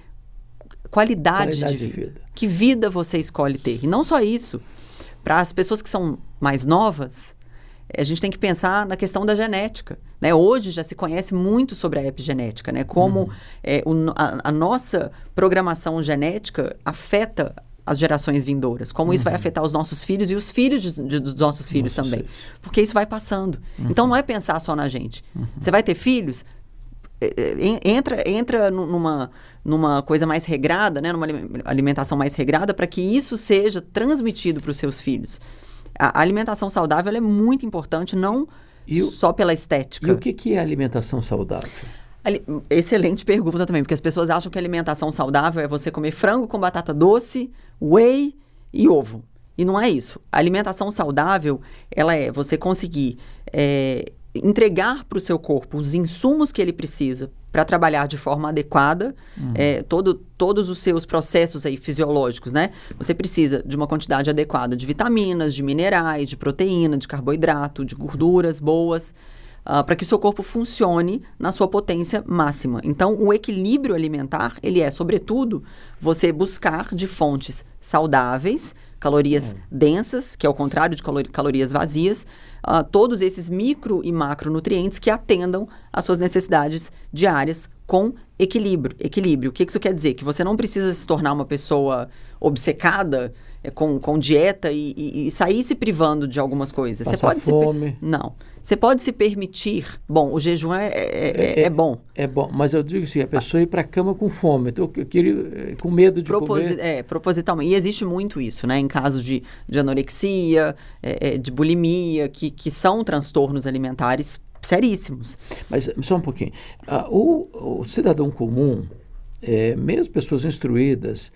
qualidade de vida. Que vida você escolhe ter? E não só isso. Para as pessoas que são mais novas, a gente tem que pensar na questão da genética, né? Hoje já se conhece muito sobre a epigenética, né? Como a nossa programação genética afeta as gerações vindouras, como isso vai afetar os nossos filhos e os filhos dos nossos filhos também, porque isso vai passando. Então não é pensar só na gente. Você vai ter filhos, entra numa coisa mais regrada, né? Numa alimentação mais regrada, para que isso seja transmitido para os seus filhos. A alimentação saudável ela é muito importante, não só pela estética. E o que é alimentação saudável? Excelente pergunta também, porque as pessoas acham que alimentação saudável é você comer frango com batata doce, whey e ovo. E não é isso. A alimentação saudável, ela é você conseguir entregar para o seu corpo os insumos que ele precisa para trabalhar de forma adequada, todos os seus processos aí fisiológicos, né? Você precisa de uma quantidade adequada de vitaminas, de minerais, de proteína, de carboidrato, de gorduras boas, para que o seu corpo funcione na sua potência máxima. Então, o equilíbrio alimentar, ele é, sobretudo, você buscar de fontes saudáveis, calorias densas, que é o contrário de calorias vazias, todos esses micro e macronutrientes que atendam às suas necessidades diárias com equilíbrio. O que isso quer dizer? Que você não precisa se tornar uma pessoa obcecada com dieta e sair se privando de algumas coisas. Passar você pode fome. Não. Você pode se permitir. Bom, o jejum é bom. É bom, mas eu digo assim, a pessoa ir para a cama com fome. Então, eu queria, com medo de comer. Propositalmente. E existe muito isso, né? Em casos de anorexia, de bulimia, que são transtornos alimentares seríssimos. Mas só um pouquinho. O cidadão comum, mesmo pessoas instruídas,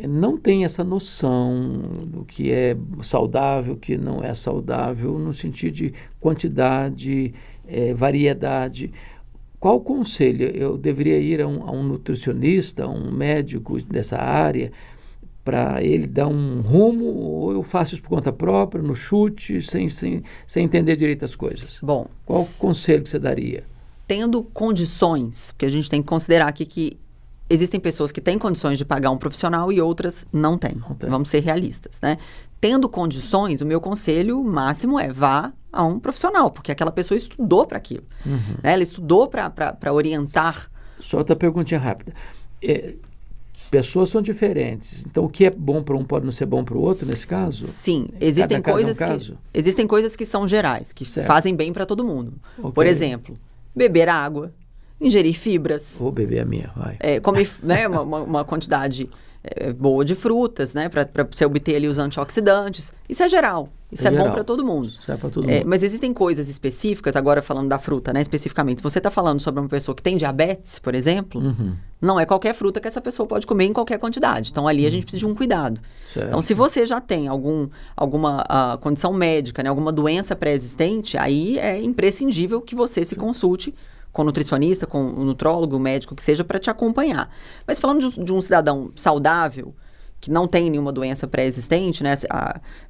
não tem essa noção do que é saudável, que não é saudável, no sentido de quantidade, variedade. Qual conselho? Eu deveria ir a um nutricionista, a um médico dessa área, para ele dar um rumo, ou eu faço isso por conta própria, no chute, sem entender direito as coisas? Bom, qual conselho que você daria? Tendo condições, porque a gente tem que considerar aqui que existem pessoas que têm condições de pagar um profissional e outras não têm. Vamos ser realistas, né? Tendo condições, o meu conselho máximo é vá a um profissional, porque aquela pessoa estudou para aquilo. Né? Ela estudou para orientar. Só outra perguntinha rápida. Pessoas são diferentes, então o que é bom para um pode não ser bom para o outro nesse caso? Sim, existem coisas que são gerais, que fazem bem para todo mundo. Okay. Por exemplo, beber água, ingerir fibras. Vou beber a minha, vai. Comer né, uma quantidade boa de frutas, né, para você obter ali os antioxidantes. Isso é geral. Isso é bom para todo mundo. Isso é para todo mundo. Mas existem coisas específicas, agora falando da fruta, né, especificamente. Se você está falando sobre uma pessoa que tem diabetes, por exemplo, não é qualquer fruta que essa pessoa pode comer em qualquer quantidade. Então, ali a gente precisa de um cuidado. Certo. Então, se você já tem alguma condição médica, né, alguma doença pré-existente, aí é imprescindível que você se consulte com o nutricionista, com o nutrólogo, o médico que seja, para te acompanhar. Mas falando de um cidadão saudável, que não tem nenhuma doença pré-existente, né,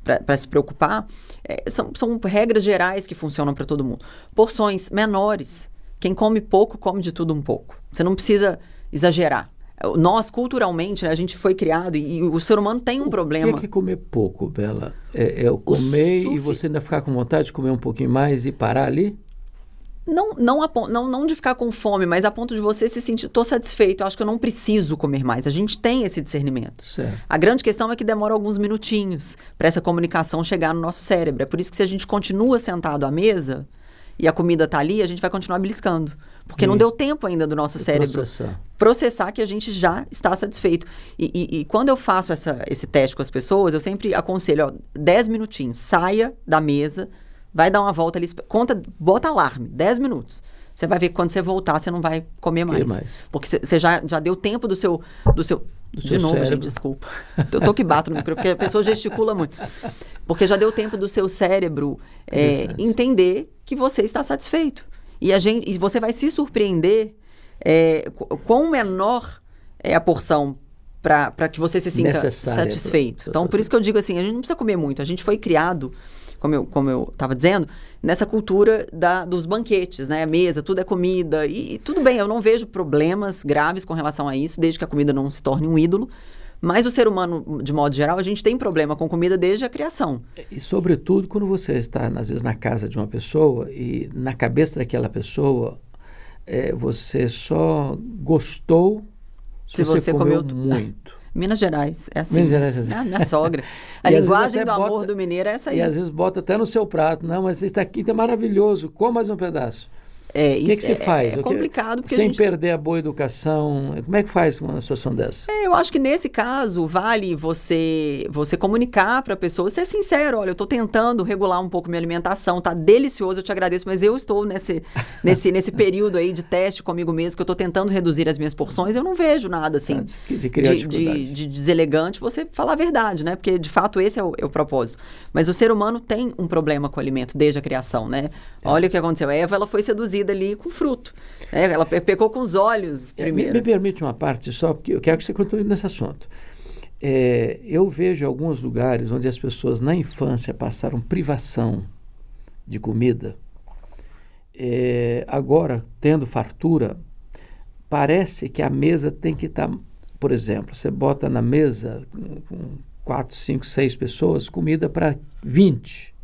para se preocupar, são regras gerais que funcionam para todo mundo. Porções menores. Quem come pouco, come de tudo um pouco. Você não precisa exagerar. Nós, culturalmente, né, a gente foi criado e o ser humano tem um problema. O que é comer pouco, Bela? É eu comer e você ainda ficar com vontade de comer um pouquinho mais e parar ali? Não de ficar com fome, mas a ponto de você se sentir, estou satisfeito, eu acho que eu não preciso comer mais. A gente tem esse discernimento. Certo. A grande questão é que demora alguns minutinhos para essa comunicação chegar no nosso cérebro. É por isso que se a gente continua sentado à mesa e a comida está ali, a gente vai continuar beliscando. Porque não deu tempo ainda do nosso cérebro processar que a gente já está satisfeito. E quando eu faço esse teste com as pessoas, eu sempre aconselho, 10 minutinhos, saia da mesa, vai dar uma volta ali, bota alarme, 10 minutos. Você vai ver que quando você voltar, você não vai comer mais. Porque você já deu tempo do seu de novo, cérebro. Gente, desculpa. Eu tô que bato no microfone, porque a pessoa gesticula muito. Porque já deu tempo do seu cérebro entender que você está satisfeito. E você vai se surpreender quão menor é a porção para que você se sinta satisfeito. Então, por isso que eu digo assim, a gente não precisa comer muito. A gente foi criado, como eu estava dizendo, nessa cultura dos banquetes, né? A mesa, tudo é comida. E tudo bem, eu não vejo problemas graves com relação a isso, desde que a comida não se torne um ídolo. Mas o ser humano, de modo geral, a gente tem problema com comida desde a criação. E, sobretudo, quando você está, às vezes, na casa de uma pessoa e na cabeça daquela pessoa, você só gostou se você comeu muito. Minas Gerais, é assim. Minas Gerais é assim. Minha sogra. A linguagem do amor do mineiro é essa aí. E às vezes bota até no seu prato. Não, mas isso aqui tá maravilhoso, coma mais um pedaço. O que você faz? É complicado. Porque sem perder a boa educação. Como é que faz uma situação dessa? Eu acho que nesse caso vale você comunicar para a pessoa, ser sincero. Olha, eu estou tentando regular um pouco minha alimentação, tá delicioso, eu te agradeço, mas eu estou nesse período aí de teste comigo mesmo, que eu estou tentando reduzir as minhas porções. Eu não vejo nada assim de deselegante você falar a verdade, né? Porque de fato esse é o propósito. Mas o ser humano tem um problema com o alimento desde a criação, né? Olha o que aconteceu. A Eva, ela foi seduzida ali com fruto. Ela pecou com os olhos primeiro. Me permite uma parte só, porque eu quero que você continue nesse assunto. Eu vejo alguns lugares onde as pessoas na infância passaram privação de comida. Agora, tendo fartura, parece que a mesa tem que estar... Por exemplo, você bota na mesa com 4, 5, 6 pessoas, comida para 20.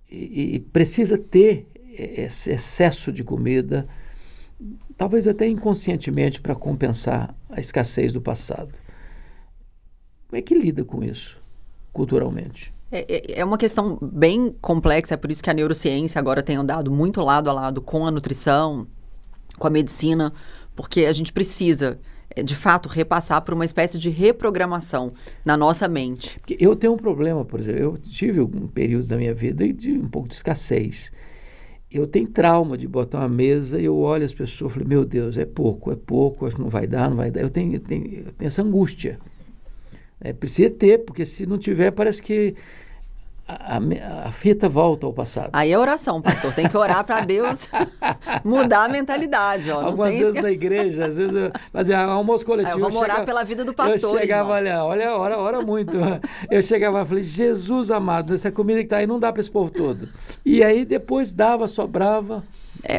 E precisa ter esse excesso de comida, talvez até inconscientemente, para compensar a escassez do passado. Como é que lida com isso, culturalmente? É uma questão bem complexa, é por isso que a neurociência agora tem andado muito lado a lado com a nutrição, com a medicina, porque a gente precisa, de fato, repassar por uma espécie de reprogramação na nossa mente. Eu tenho um problema, por exemplo, eu tive um período da minha vida de um pouco de escassez. Eu tenho trauma de botar uma mesa e eu olho as pessoas e falo, meu Deus, é pouco, acho que não vai dar. Eu tenho essa angústia. Precisa ter, porque se não tiver, parece que a fita volta ao passado. Aí é oração, pastor. Tem que orar para Deus mudar a mentalidade. Algumas vezes na igreja, às vezes fazia almoço coletivo. Vamos orar pela vida do pastor. Eu chegava, ora muito. Eu chegava e falei, Jesus amado, essa comida que está aí não dá para esse povo todo. E aí depois sobrava.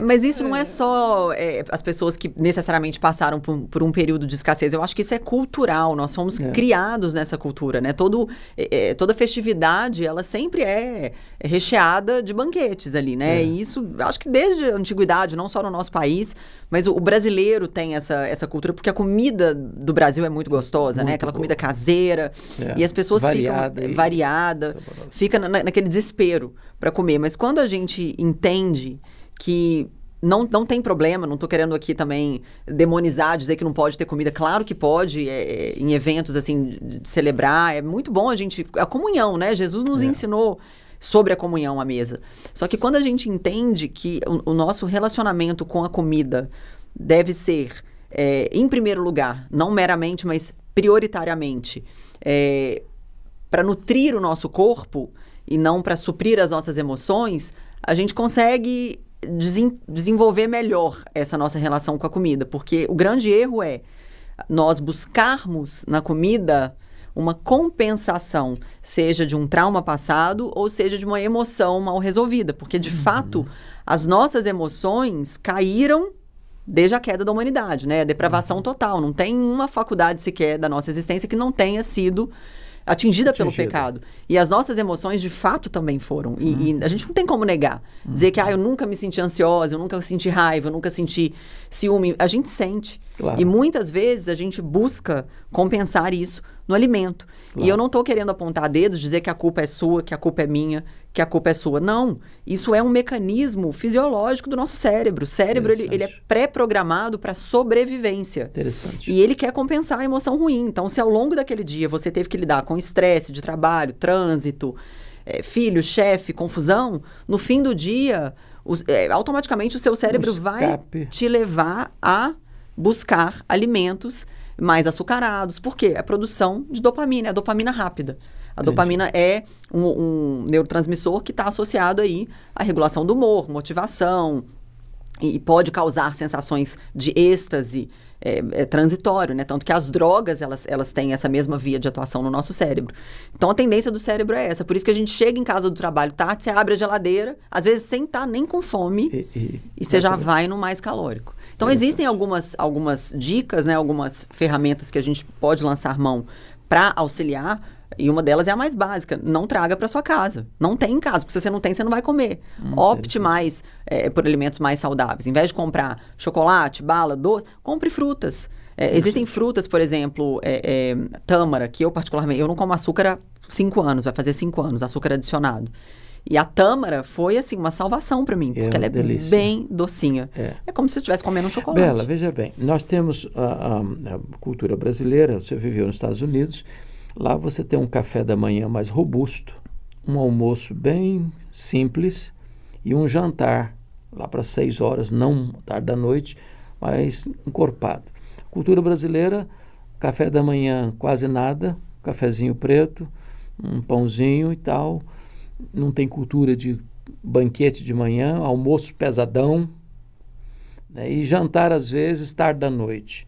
Mas isso não é só as pessoas que necessariamente passaram por um período de escassez. Eu acho que isso é cultural. Nós fomos criados nessa cultura, né? Toda festividade, ela sempre é recheada de banquetes ali, né? E isso, acho que desde a antiguidade, não só no nosso país, mas o brasileiro tem essa cultura, porque a comida do Brasil é muito gostosa, né? Aquela comida caseira. E as pessoas ficam variada, fica naquele desespero para comer. Mas quando a gente entende que não tem problema, não estou querendo aqui também demonizar, dizer que não pode ter comida. Claro que pode, em eventos assim, de celebrar. É muito bom a comunhão, né? Jesus nos ensinou sobre a comunhão à mesa. Só que quando a gente entende que o nosso relacionamento com a comida deve ser, em primeiro lugar, não meramente, mas prioritariamente, para nutrir o nosso corpo e não para suprir as nossas emoções, a gente consegue desenvolver melhor essa nossa relação com a comida, porque o grande erro é nós buscarmos na comida uma compensação, seja de um trauma passado ou seja de uma emoção mal resolvida, porque de fato as nossas emoções caíram desde a queda da humanidade, né? A depravação total, não tem uma faculdade sequer da nossa existência que não tenha sido atingida pelo pecado. E as nossas emoções, de fato, também foram. E a gente não tem como negar. Dizer que eu nunca me senti ansiosa, eu nunca senti raiva, eu nunca senti ciúme. A gente sente. Claro. E muitas vezes a gente busca compensar isso no alimento. Claro. E eu não estou querendo apontar dedos, dizer que a culpa é sua, que a culpa é minha, que a culpa é sua. Não. Isso é um mecanismo fisiológico do nosso cérebro. O cérebro, ele é pré-programado para sobrevivência. Interessante. E ele quer compensar a emoção ruim. Então, se ao longo daquele dia você teve que lidar com estresse de trabalho, trânsito, filho, chefe, confusão, no fim do dia, automaticamente o seu cérebro vai te levar a buscar alimentos mais açucarados. Por quê? A produção de dopamina, a dopamina rápida. A dopamina é um neurotransmissor que está associado aí à regulação do humor, motivação, e pode causar sensações de êxtase transitório, né? Tanto que as drogas, elas têm essa mesma via de atuação no nosso cérebro. Então, a tendência do cérebro é essa. Por isso que a gente chega em casa do trabalho tarde, você abre a geladeira, às vezes sem estar nem com fome, e você já vai no mais calórico. Então, existem algumas dicas, né? Algumas ferramentas que a gente pode lançar mão para auxiliar. E uma delas é a mais básica. Não traga para sua casa. Não tem em casa, porque se você não tem, você não vai comer. Opte mais por alimentos mais saudáveis. Em vez de comprar chocolate, bala, doce, compre frutas. Existem frutas, por exemplo, tâmara, que eu particularmente, eu não como açúcar há 5 anos, vai fazer 5 anos, açúcar adicionado. E a tâmara foi, assim, uma salvação para mim, porque ela é bem docinha. É como se você estivesse comendo um chocolate. Bela, veja bem, nós temos a cultura brasileira, você viveu nos Estados Unidos. Lá você tem um café da manhã mais robusto, um almoço bem simples e um jantar lá para 6 horas, não tarde da noite, mas encorpado. Cultura brasileira, café da manhã quase nada, cafezinho preto, um pãozinho e tal. Não tem cultura de banquete de manhã, almoço pesadão, né? E jantar às vezes tarde da noite.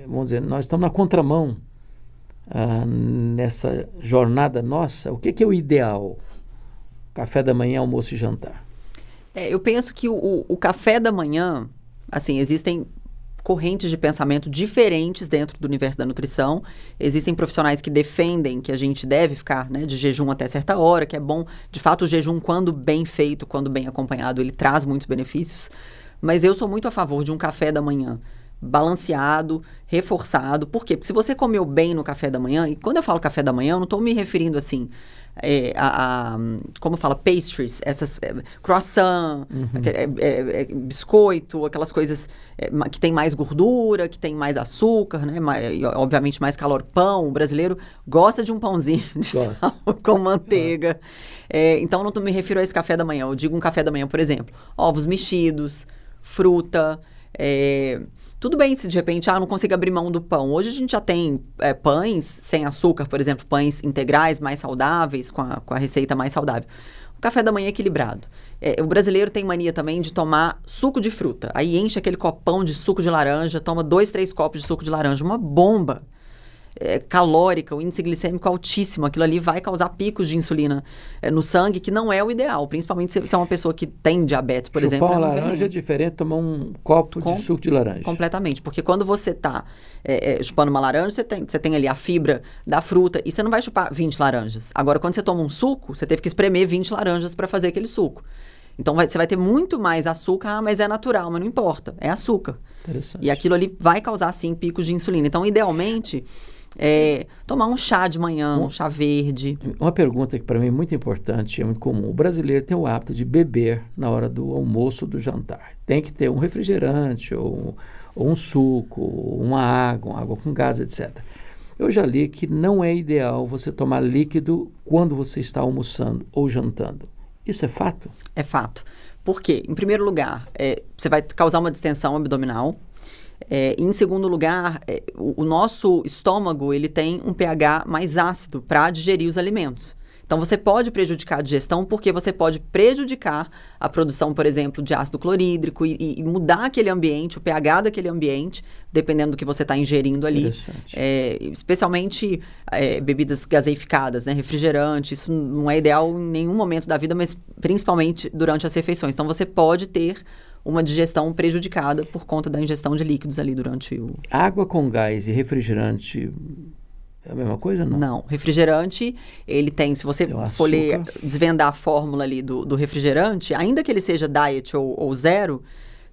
Vamos dizer, nós estamos na contramão. Nessa jornada nossa, o que é o ideal? Café da manhã, almoço e jantar. Eu penso que o café da manhã, assim, existem correntes de pensamento diferentes dentro do universo da nutrição. Existem profissionais que defendem que a gente deve ficar, né, de jejum até certa hora, que é bom. De fato, o jejum, quando bem feito, quando bem acompanhado, ele traz muitos benefícios. Mas eu sou muito a favor de um café da manhã balanceado, reforçado. Por quê? Porque se você comeu bem no café da manhã, e quando eu falo café da manhã, eu não estou me referindo assim como fala, pastries, essas croissant, biscoito, aquelas coisas que tem mais gordura, que tem mais açúcar, né? E, obviamente mais calor. Pão, o brasileiro gosta de um pãozinho de sal com manteiga. Então, eu não me refiro a esse café da manhã. Eu digo um café da manhã, por exemplo, ovos mexidos, fruta. Tudo bem se de repente, não consigo abrir mão do pão. Hoje a gente já tem pães sem açúcar, por exemplo, pães integrais mais saudáveis, com a receita mais saudável. Um café da manhã equilibrado. O brasileiro tem mania também de tomar suco de fruta. Aí enche aquele copão de suco de laranja, toma 2, 3 copos de suco de laranja, uma bomba. calórica, o índice glicêmico altíssimo, aquilo ali vai causar picos de insulina no sangue, que não é o ideal, principalmente se é uma pessoa que tem diabetes, por exemplo. Chupar uma laranja é diferente de tomar um copo de suco de laranja. Completamente, porque quando você está chupando uma laranja, você tem ali a fibra da fruta e você não vai chupar 20 laranjas. Agora, quando você toma um suco, você teve que espremer 20 laranjas para fazer aquele suco. Então, você vai ter muito mais açúcar, mas é natural, mas não importa, é açúcar. Interessante. E aquilo ali vai causar, sim, picos de insulina. Então, idealmente, tomar um chá de manhã, um chá verde. Uma pergunta que para mim é muito importante, é muito comum. O brasileiro tem o hábito de beber na hora do almoço ou do jantar. Tem que ter um refrigerante, ou um suco, ou uma água com gás, etc. Eu já li que não é ideal você tomar líquido quando você está almoçando ou jantando. Isso é fato? É fato. Por quê? Em primeiro lugar, você vai causar uma distensão abdominal. Em segundo lugar, o nosso estômago ele tem um pH mais ácido para digerir os alimentos. Então, você pode prejudicar a digestão porque você pode prejudicar a produção, por exemplo, de ácido clorídrico e mudar aquele ambiente, o pH daquele ambiente, dependendo do que você está ingerindo ali. Especialmente bebidas gaseificadas, né? Refrigerante, isso não é ideal em nenhum momento da vida, mas principalmente durante as refeições. Então, você pode ter uma digestão prejudicada por conta da ingestão de líquidos ali durante o... Água com gás e refrigerante é a mesma coisa, não? Não. Refrigerante, ele tem, se você for desvendar a fórmula ali do refrigerante, ainda que ele seja diet ou zero,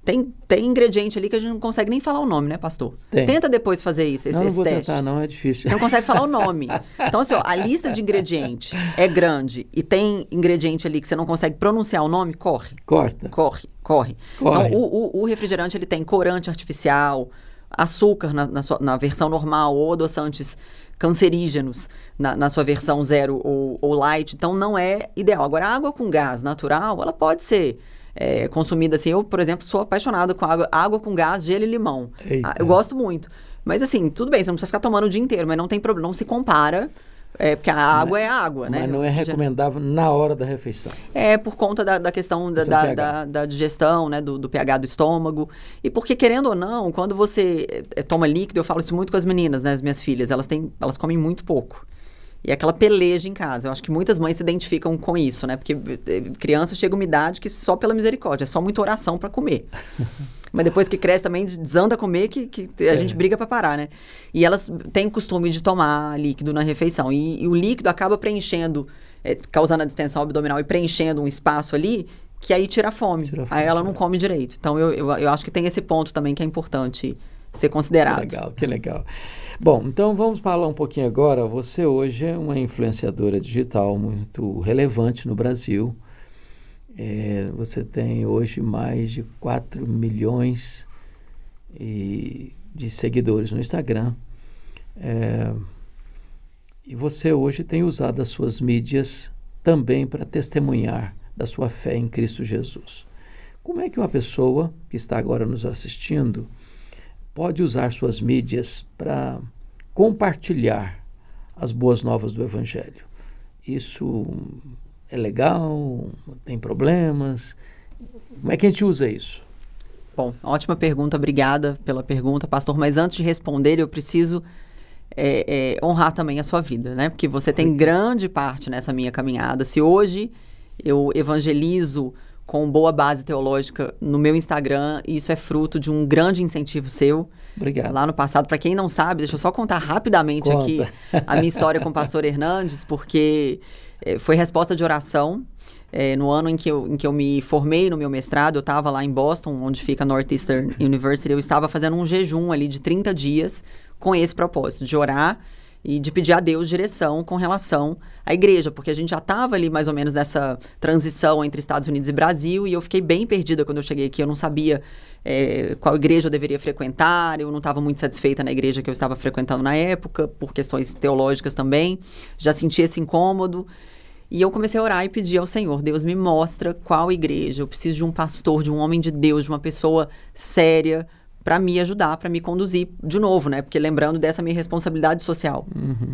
tem ingrediente ali que a gente não consegue nem falar o nome, né, pastor? Tem. Tenta depois fazer esse não vou teste. Tentar, não, é difícil. Você não consegue falar o nome. Então, assim, a lista de ingredientes é grande e tem ingrediente ali que você não consegue pronunciar o nome, corre. Corre. Então, o refrigerante, ele tem corante artificial, açúcar na versão normal, ou adoçantes cancerígenos na sua versão zero ou light. Então, não é ideal. Agora, a água com gás natural, ela pode ser consumida assim. Eu, por exemplo, sou apaixonado com água com gás, gelo e limão. Eu gosto muito. Mas, assim, tudo bem, você não precisa ficar tomando o dia inteiro, mas não tem problema, não se compara. Porque a água é água, né? Mas não é recomendável na hora da refeição. Por conta da questão da digestão, né? Do pH do estômago. E porque, querendo ou não, quando você toma líquido, eu falo isso muito com as meninas, né? As minhas filhas, elas comem muito pouco. E é aquela peleja em casa. Eu acho que muitas mães se identificam com isso, né? Porque criança chega uma idade que só pela misericórdia, é só muita oração para comer. Mas depois que cresce também desanda a comer que a gente briga para parar, né? E elas têm o costume de tomar líquido na refeição. E o líquido acaba preenchendo, causando a distensão abdominal e preenchendo um espaço ali, que aí tira a fome. Aí ela não come direito. Então eu acho que tem esse ponto também que é importante ser considerado. Que legal. Bom, então vamos falar um pouquinho agora. Você hoje é uma influenciadora digital muito relevante no Brasil. Você tem hoje mais de 4 milhões de seguidores no Instagram. E você hoje tem usado as suas mídias também para testemunhar da sua fé em Cristo Jesus. Como é que uma pessoa que está agora nos assistindo pode usar suas mídias para compartilhar as boas novas do Evangelho? Isso é legal? Tem problemas? Como é que a gente usa isso? Bom, ótima pergunta, obrigada pela pergunta, pastor. Mas antes de responder, eu preciso honrar também a sua vida, né? Porque você tem grande parte nessa minha caminhada. Se hoje eu evangelizo com boa base teológica no meu Instagram, isso é fruto de um grande incentivo seu. Obrigado. Lá no passado, para quem não sabe, deixa eu só contar rapidamente aqui a minha história com o pastor Hernandes, porque foi resposta de oração. No ano em que eu me formei no meu mestrado, eu estava lá em Boston, onde fica a Northeastern University, eu estava fazendo um jejum ali de 30 dias com esse propósito, de orar e de pedir a Deus direção com relação à igreja, porque a gente já estava ali mais ou menos nessa transição entre Estados Unidos e Brasil, e eu fiquei bem perdida quando eu cheguei aqui. Eu não sabia qual igreja eu deveria frequentar, eu não estava muito satisfeita na igreja que eu estava frequentando na época, por questões teológicas também, já senti esse incômodo, e eu comecei a orar e pedir ao Senhor: Deus, me mostra qual igreja, eu preciso de um pastor, de um homem de Deus, de uma pessoa séria, para me ajudar, para me conduzir de novo, né? Porque lembrando dessa minha responsabilidade social,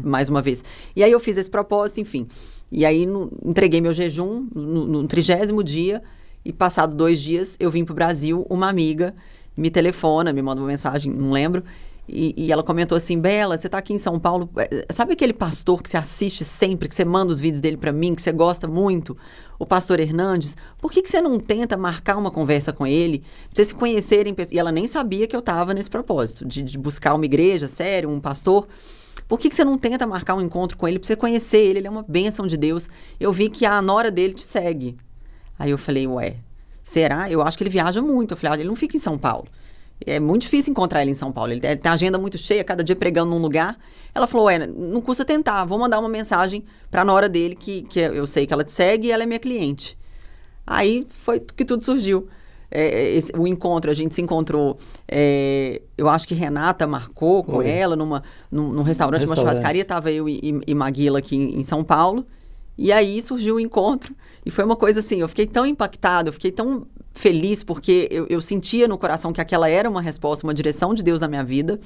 mais uma vez. E aí eu fiz esse propósito, enfim. E aí entreguei meu jejum no 30º dia, e passado 2 dias eu vim para o Brasil, uma amiga me telefona, me manda uma mensagem, não lembro, E ela comentou assim, Bela, você tá aqui em São Paulo, sabe aquele pastor que você assiste sempre, que você manda os vídeos dele para mim, que você gosta muito, o pastor Hernandes? Por que você não tenta marcar uma conversa com ele, pra vocês se conhecerem? E ela nem sabia que eu tava nesse propósito, de buscar uma igreja, sério, um pastor. Por que você não tenta marcar um encontro com ele, pra você conhecer ele? Ele é uma bênção de Deus. Eu vi que a nora dele te segue. Aí eu falei, ué, será? Eu acho que ele viaja muito. Eu falei, ele não fica em São Paulo. É muito difícil encontrar ele em São Paulo. Ele tem a agenda muito cheia, cada dia pregando num lugar. Ela falou, não custa tentar. Vou mandar uma mensagem pra nora dele, que eu sei que ela te segue e ela é minha cliente. Aí foi que tudo surgiu. O encontro, a gente se encontrou, eu acho que Renata marcou com ela num restaurante, uma churrascaria. Tava eu e Maguila aqui em São Paulo. E aí surgiu o encontro. E foi uma coisa assim, eu fiquei tão impactada, eu fiquei tão feliz, porque eu sentia no coração que aquela era uma resposta, uma direção de Deus na minha vida,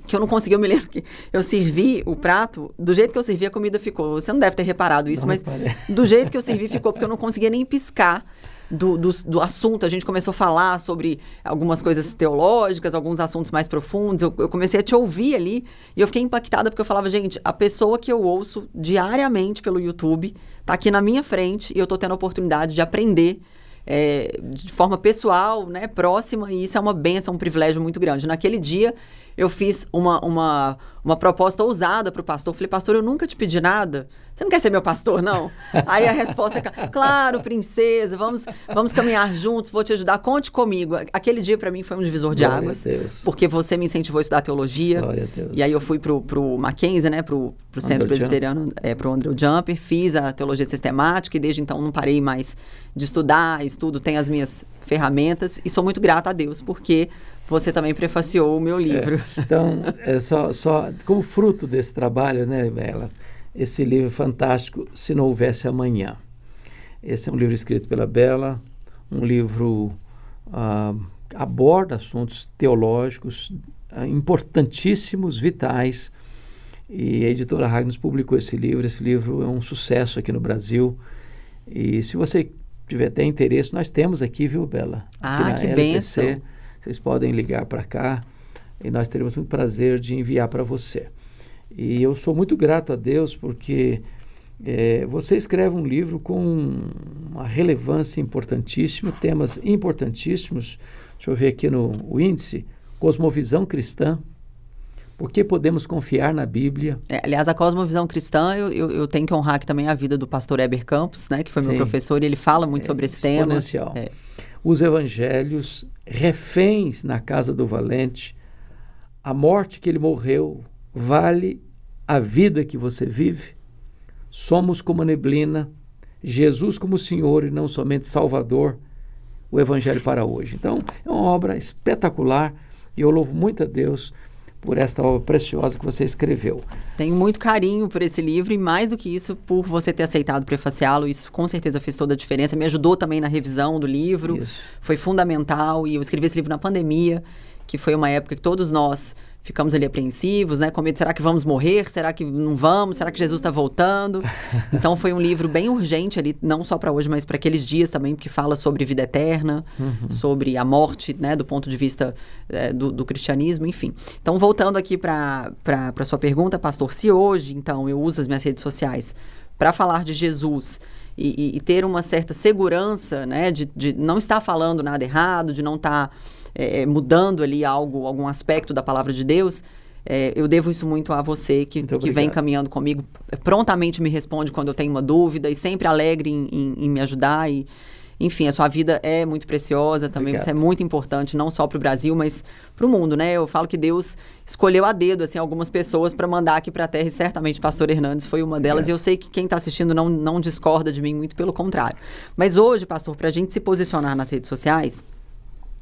que eu não conseguia, eu me lembro que eu servi o prato, do jeito que eu servi a comida ficou. Você não deve ter reparado isso, mas do jeito que eu servi ficou, porque eu não conseguia nem piscar do assunto. A gente começou a falar sobre algumas coisas teológicas, alguns assuntos mais profundos. Eu comecei a te ouvir ali e eu fiquei impactada, porque eu falava, gente, a pessoa que eu ouço diariamente pelo YouTube tá aqui na minha frente e eu tô tendo a oportunidade de aprender de forma pessoal, né, próxima, e isso é uma bênção, um privilégio muito grande. Naquele dia, eu fiz uma proposta ousada para o pastor. Falei, pastor, eu nunca te pedi nada. Você não quer ser meu pastor, não? Aí a resposta é, claro, princesa, vamos caminhar juntos, vou te ajudar, conte comigo. Aquele dia, para mim, foi um divisor de águas, porque você me incentivou a estudar teologia. Glória a Deus. E aí eu fui pro Mackenzie, né, pro Centro Presbiteriano, pro Andrew Jumper, fiz a teologia sistemática e desde então não parei mais de estudar, estudo, tenho as minhas ferramentas e sou muito grata a Deus, porque você também prefaciou o meu livro. Então, só como fruto desse trabalho, né, Bela? Esse livro fantástico, Se Não Houvesse Amanhã. Esse é um livro escrito pela Bela, um livro aborda assuntos teológicos importantíssimos, vitais, e a editora Ragnos publicou esse livro. Esse livro é um sucesso aqui no Brasil, e se você tiver até interesse, nós temos aqui, viu, Bela? Aqui na que LPC, bênção! Vocês podem ligar para cá e nós teremos muito prazer de enviar para você. E eu sou muito grato a Deus porque você escreve um livro com uma relevância importantíssima, temas importantíssimos. Deixa eu ver aqui o índice, Cosmovisão Cristã. Por que podemos confiar na Bíblia? Aliás, a Cosmovisão Cristã, eu tenho que honrar aqui também a vida do pastor Heber Campos, né, que foi meu professor, e ele fala muito sobre esse tema. Exponencial. Os Evangelhos, Reféns na Casa do Valente, a morte que ele morreu vale a vida que você vive? Somos como a neblina, Jesus como Senhor e não somente Salvador, o Evangelho para hoje. Então, é uma obra espetacular e eu louvo muito a Deus por esta obra preciosa que você escreveu. Tenho muito carinho por esse livro e, mais do que isso, por você ter aceitado prefaciá-lo. Isso com certeza fez toda a diferença. Me ajudou também na revisão do livro. Isso. Foi fundamental. E eu escrevi esse livro na pandemia, que foi uma época que todos nós ficamos ali apreensivos, né? Com medo, será que vamos morrer? Será que não vamos? Será que Jesus está voltando? Então foi um livro bem urgente ali, não só para hoje, mas para aqueles dias também, porque fala sobre vida eterna, sobre a morte, né? Do ponto de vista do cristianismo, enfim. Então, voltando aqui para a sua pergunta, pastor, se hoje, então, eu uso as minhas redes sociais para falar de Jesus e ter uma certa segurança, né? De não estar falando nada errado, de não estar mudando ali algum aspecto da palavra de Deus, eu devo isso muito a você que vem caminhando comigo, prontamente me responde quando eu tenho uma dúvida e sempre alegre em me ajudar. E, enfim, a sua vida é muito preciosa também. Obrigado. Você é muito importante, não só para o Brasil, mas para o mundo, né? Eu falo que Deus escolheu a dedo assim, algumas pessoas para mandar aqui para a Terra, e certamente pastor Hernandes foi uma delas. E eu sei que quem está assistindo não discorda de mim, muito pelo contrário. Mas hoje, pastor, para a gente se posicionar nas redes sociais,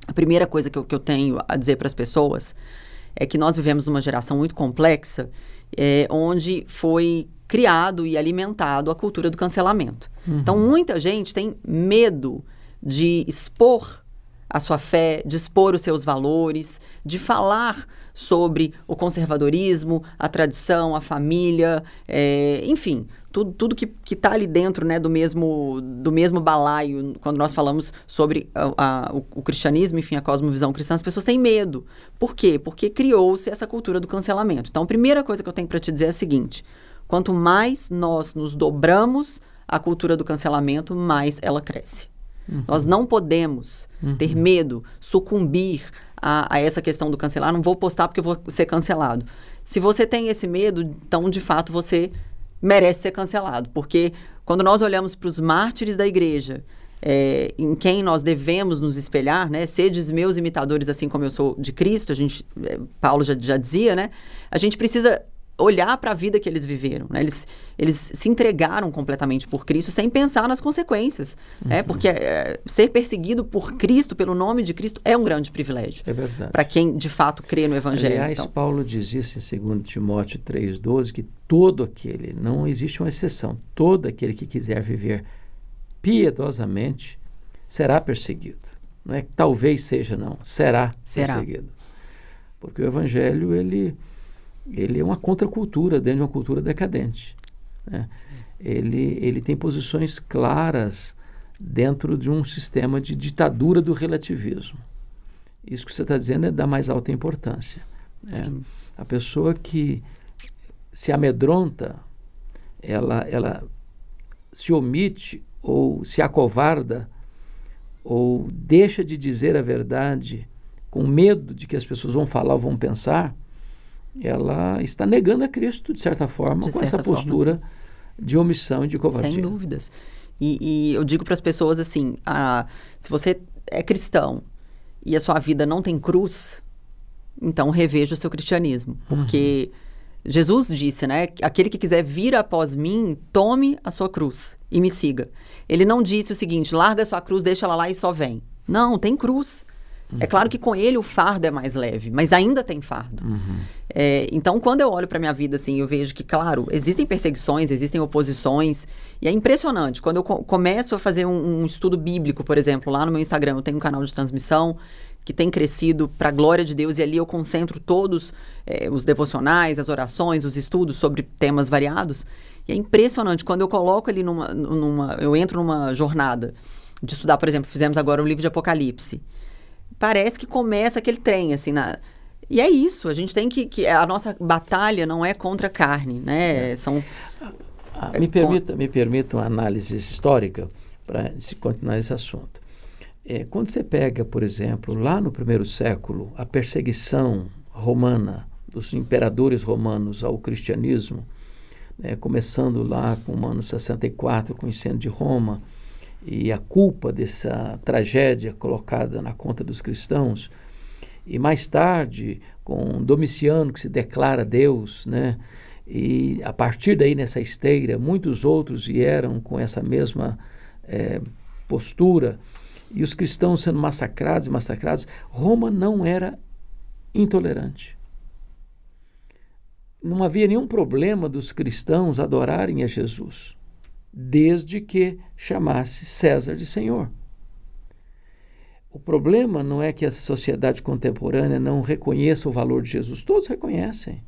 a primeira coisa que eu tenho a dizer para as pessoas é que nós vivemos numa geração muito complexa, onde foi criado e alimentado a cultura do cancelamento. Então, muita gente tem medo de expor a sua fé, de expor os seus valores, de falar sobre o conservadorismo, a tradição, a família, enfim, tudo que está ali dentro, né, do mesmo balaio, quando nós falamos sobre o cristianismo, enfim, a cosmovisão cristã, as pessoas têm medo. Por quê? Porque criou-se essa cultura do cancelamento. Então, a primeira coisa que eu tenho para te dizer é a seguinte: quanto mais nós nos dobramos à cultura do cancelamento, mais ela cresce. Nós não podemos ter medo, sucumbir a essa questão do cancelar. Não vou postar porque eu vou ser cancelado. Se você tem esse medo, então, de fato, você merece ser cancelado. Porque quando nós olhamos para os mártires da igreja, em quem nós devemos nos espelhar, né? Sedes meus imitadores, assim como eu sou de Cristo, Paulo já dizia, né? A gente precisa olhar para a vida que eles viveram, né? Eles se entregaram completamente por Cristo sem pensar nas consequências, porque ser perseguido por Cristo, pelo nome de Cristo, é um grande privilégio. É verdade. Para quem de fato crê no Evangelho. Aliás, então, Paulo diz isso em 2 Timóteo 3,12, que todo aquele, não existe uma exceção, todo aquele que quiser viver piedosamente será perseguido. Não é que talvez seja, não, será perseguido. Porque o Evangelho, ele é uma contracultura dentro de uma cultura decadente, né? Ele tem posições claras dentro de um sistema de ditadura do relativismo. Isso que você está dizendo é da mais alta importância, né? A pessoa que se amedronta, ela se omite ou se acovarda ou deixa de dizer a verdade com medo de que as pessoas vão falar ou vão pensar, ela está negando a Cristo, de certa forma, com essa postura de omissão e de covardia. Sem dúvidas. E eu digo para as pessoas assim, se você é cristão e a sua vida não tem cruz, então reveja o seu cristianismo. Porque Jesus disse, né? Aquele que quiser vir após mim, tome a sua cruz e me siga. Ele não disse o seguinte: larga a sua cruz, deixa ela lá e só vem. Não, tem cruz. É claro que com ele o fardo é mais leve, mas ainda tem fardo. Então, quando eu olho para minha vida, assim, eu vejo que, claro, existem perseguições, existem oposições, e é impressionante. Quando eu começo a fazer um estudo bíblico, por exemplo, lá no meu Instagram, eu tenho um canal de transmissão que tem crescido para a glória de Deus, e ali eu concentro todos os devocionais, as orações, os estudos sobre temas variados. E é impressionante, quando eu coloco ali eu entro numa jornada de estudar, por exemplo, fizemos agora o livro de Apocalipse. Parece que começa aquele trem, assim, e é isso, a gente tem que a nossa batalha não é contra a carne, né? Me permita uma análise histórica para se continuar esse assunto. Quando você pega, por exemplo, lá no primeiro século, a perseguição romana, dos imperadores romanos ao cristianismo, né, começando lá com o ano 64, com o incêndio de Roma, e a culpa dessa tragédia colocada na conta dos cristãos, e mais tarde com Domiciano, que se declara Deus, né? E a partir daí, nessa esteira, muitos outros vieram com essa mesma postura, e os cristãos sendo massacrados. Roma não era intolerante. Não havia nenhum problema dos cristãos adorarem a Jesus, desde que chamasse César de Senhor. O problema não é que a sociedade contemporânea não reconheça o valor de Jesus. Todos reconhecem.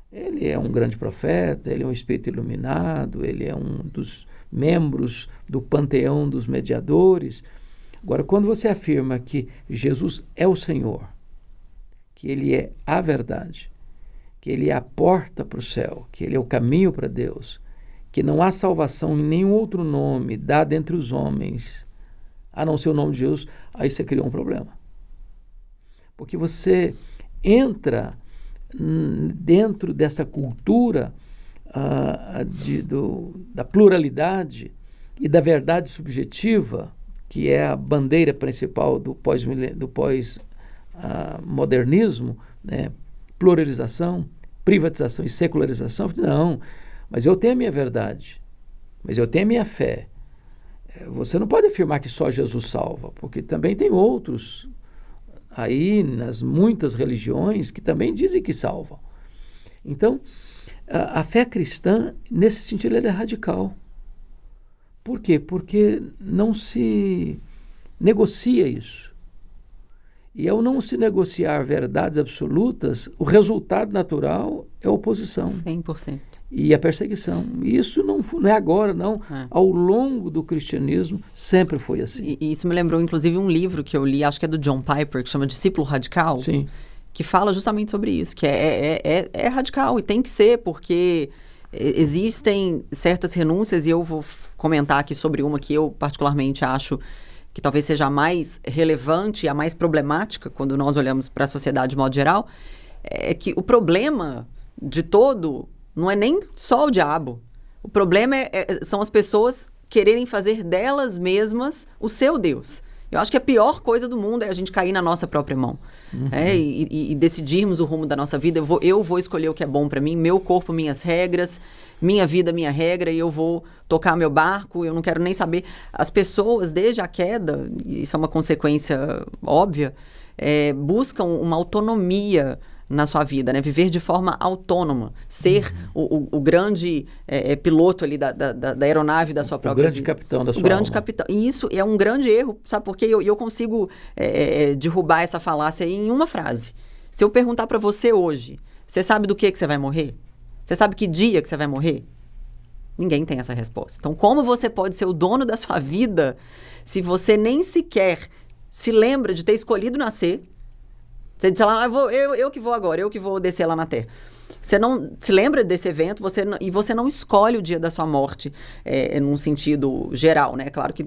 Ele é um grande profeta, ele é um espírito iluminado, ele é um dos membros do panteão dos mediadores. Agora, quando você afirma que Jesus é o Senhor, que ele é a verdade, que ele é a porta para o céu, que ele é o caminho para Deus, que não há salvação em nenhum outro nome dado entre os homens, a não ser o nome de Jesus, aí você criou um problema. Porque você entra dentro dessa cultura da pluralidade e da verdade subjetiva, que é a bandeira principal do pós-modernismo, né? Pluralização, privatização e secularização. Não, mas eu tenho a minha verdade, mas eu tenho a minha fé. Você não pode afirmar que só Jesus salva, porque também tem outros aí nas muitas religiões que também dizem que salvam. Então, a fé cristã, nesse sentido, ela é radical. Por quê? Porque não se negocia isso. E ao não se negociar verdades absolutas, o resultado natural é oposição. 100%. e a perseguição. Isso não é agora, não. Ao longo do cristianismo, sempre foi assim. E isso me lembrou, inclusive, um livro que eu li, acho que é do John Piper, que chama Discípulo Radical. Sim. Que fala justamente sobre isso, que é radical, e tem que ser, porque existem certas renúncias, e eu vou comentar aqui sobre uma que eu particularmente acho que talvez seja a mais relevante e a mais problemática quando nós olhamos para a sociedade de modo geral, é que o problema de todo não é nem só o diabo. O problema são as pessoas quererem fazer delas mesmas o seu Deus. Eu acho que a pior coisa do mundo é a gente cair na nossa própria mão. E decidirmos o rumo da nossa vida. Eu vou escolher o que é bom para mim, meu corpo, minhas regras, minha vida, minha regra, e eu vou tocar meu barco, eu não quero nem saber. As pessoas, desde a queda, e isso é uma consequência óbvia, buscam uma autonomia na sua vida, né? Viver de forma autônoma, ser o grande piloto ali da aeronave da sua própria vida. O grande capitão da sua alma. O grande alma. capitão. E isso é um grande erro, sabe? Porque eu consigo derrubar essa falácia em uma frase. Se eu perguntar para você hoje, você sabe do que você vai morrer? Você sabe que dia que você vai morrer? Ninguém tem essa resposta. Então, como você pode ser o dono da sua vida se você nem sequer se lembra de ter escolhido nascer? Você diz lá, eu que vou agora, eu que vou descer lá na Terra. Você não se lembra desse evento e você não escolhe o dia da sua morte num sentido geral, né? Claro que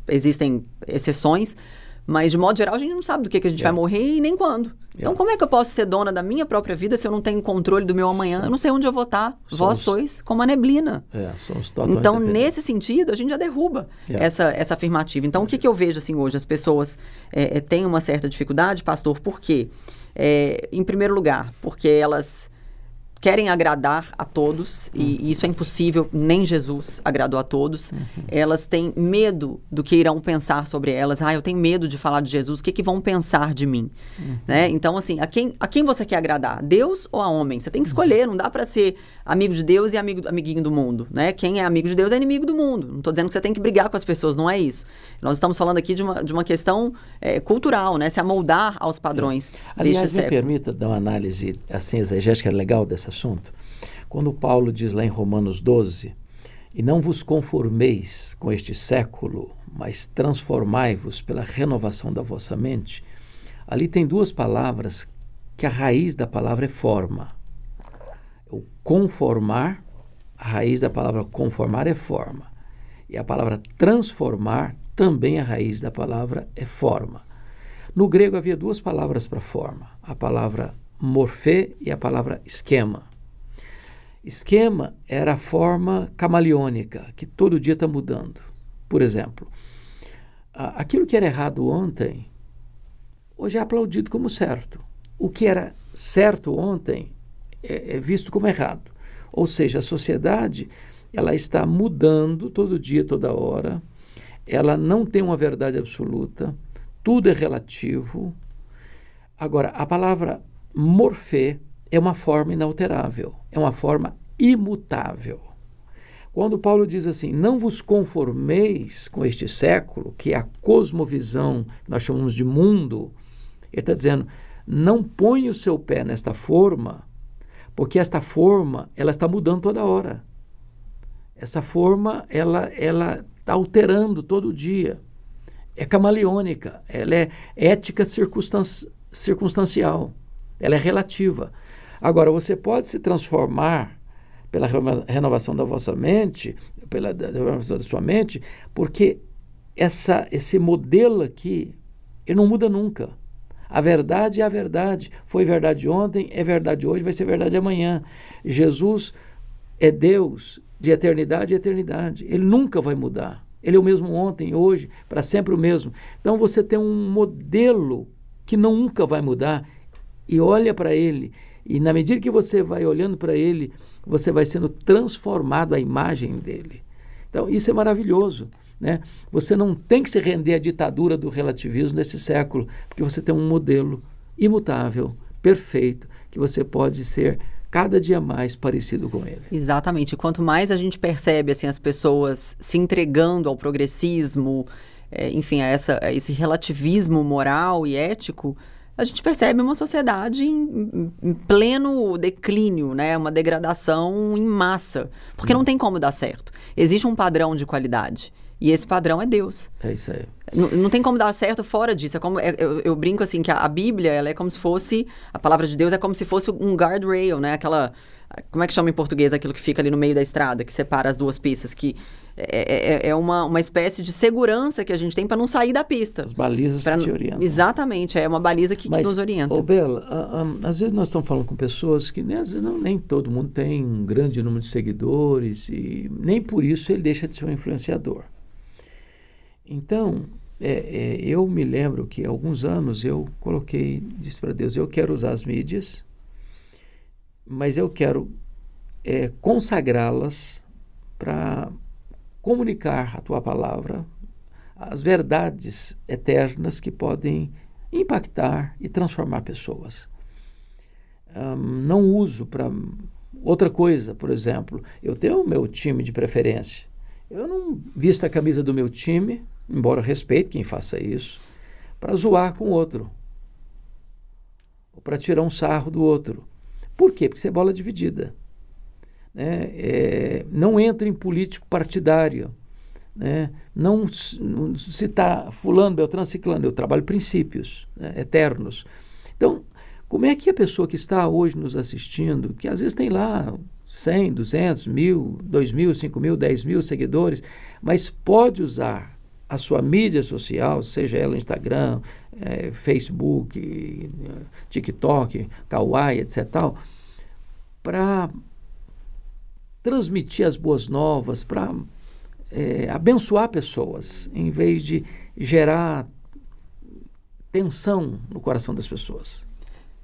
existem exceções, mas de modo geral a gente não sabe do que a gente vai morrer e nem quando. Então como é que eu posso ser dona da minha própria vida se eu não tenho controle do meu amanhã? Eu não sei onde eu vou estar. Vós sois como a neblina. Somos totalmente então, nesse sentido, a gente já derruba essa afirmativa. Então, o que eu vejo assim hoje? As pessoas têm uma certa dificuldade, pastor, por quê? Em primeiro lugar, porque elas querem agradar a todos, e isso é impossível, nem Jesus agradou a todos. Elas têm medo do que irão pensar sobre elas. Eu tenho medo de falar de Jesus, o que vão pensar de mim? Né? Então, assim, a quem você quer agradar? Deus ou a homem? Você tem que escolher, não dá para ser amigo de Deus e amiguinho do mundo, né? Quem é amigo de Deus é inimigo do mundo. Não estou dizendo que você tem que brigar com as pessoas, não é isso. Nós estamos falando aqui de uma questão cultural, né? Se amoldar aos padrões deste século. Me permita dar uma análise assim, exegética legal desse assunto. Quando Paulo diz lá em Romanos 12, e não vos conformeis com este século, mas transformai-vos pela renovação da vossa mente, ali tem duas palavras que a raiz da palavra é forma. O conformar, a raiz da palavra conformar é forma. E a palavra transformar, também a raiz da palavra é forma. No grego havia duas palavras para forma, a palavra morfê e a palavra esquema. Esquema era a forma camaleônica, que todo dia está mudando. Por exemplo, aquilo que era errado ontem, hoje é aplaudido como certo. O que era certo ontem é visto como errado. Ou seja, a sociedade ela está mudando todo dia, toda hora. Ela não tem uma verdade absoluta. Tudo é relativo. Agora, a palavra morfê é uma forma inalterável, é uma forma imutável. Quando Paulo diz assim, não vos conformeis com este século, que é a cosmovisão que nós chamamos de mundo, ele está dizendo, não põe o seu pé nesta forma, porque esta forma, ela está mudando toda hora. Essa forma, ela está alterando todo dia. É camaleônica, ela é ética circunstancial, ela é relativa. Agora, você pode se transformar pela renovação da vossa mente, pela renovação da sua mente, porque esse modelo aqui, ele não muda nunca. A verdade é a verdade. Foi verdade ontem, é verdade hoje, vai ser verdade amanhã. Jesus é Deus de eternidade a eternidade. Ele nunca vai mudar. Ele é o mesmo ontem, hoje, para sempre o mesmo. Então você tem um modelo que nunca vai mudar e olha para ele. E na medida que você vai olhando para ele, você vai sendo transformado à imagem dele. Então isso é maravilhoso, né? Você não tem que se render à ditadura do relativismo nesse século, porque você tem um modelo imutável, perfeito, que você pode ser cada dia mais parecido com ele. Exatamente. Quanto mais a gente percebe assim, as pessoas se entregando ao progressismo, enfim, a esse relativismo moral e ético, a gente percebe uma sociedade em pleno declínio, né? Uma degradação em massa, porque não tem como dar certo. Existe um padrão de qualidade, e esse padrão é Deus. É isso aí. Não tem como dar certo fora disso. Eu brinco assim, que a Bíblia, ela é como se fosse, a palavra de Deus é como se fosse um guardrail, né? Como é que chama em português aquilo que fica ali no meio da estrada, que separa as duas pistas, que é uma espécie de segurança que a gente tem para não sair da pista. As balizas que te orientam. Exatamente, é uma baliza que nos orienta. Ô Bela, às vezes nós estamos falando com pessoas que às vezes nem todo mundo tem um grande número de seguidores e nem por isso ele deixa de ser um influenciador. Então, eu me lembro que há alguns anos eu disse para Deus, eu quero usar as mídias, mas eu quero consagrá-las para comunicar a tua palavra, as verdades eternas que podem impactar e transformar pessoas. Não uso para outra coisa, por exemplo, eu tenho o meu time de preferência. Eu não visto a camisa do meu time, embora respeite quem faça isso, para zoar com o outro, ou para tirar um sarro do outro. Por quê? Porque isso é bola dividida. Não entra em político partidário, né? Não citar fulano, beltrano, ciclano. Eu trabalho princípios, né, eternos. Então, como é que a pessoa que está hoje nos assistindo, que às vezes tem lá 100, 200, 1.000, 2.000, 5.000, 10.000 seguidores, mas pode usar a sua mídia social, seja ela Instagram, Facebook, TikTok, Kawaii, etc., para transmitir as boas novas, para abençoar pessoas, em vez de gerar tensão no coração das pessoas?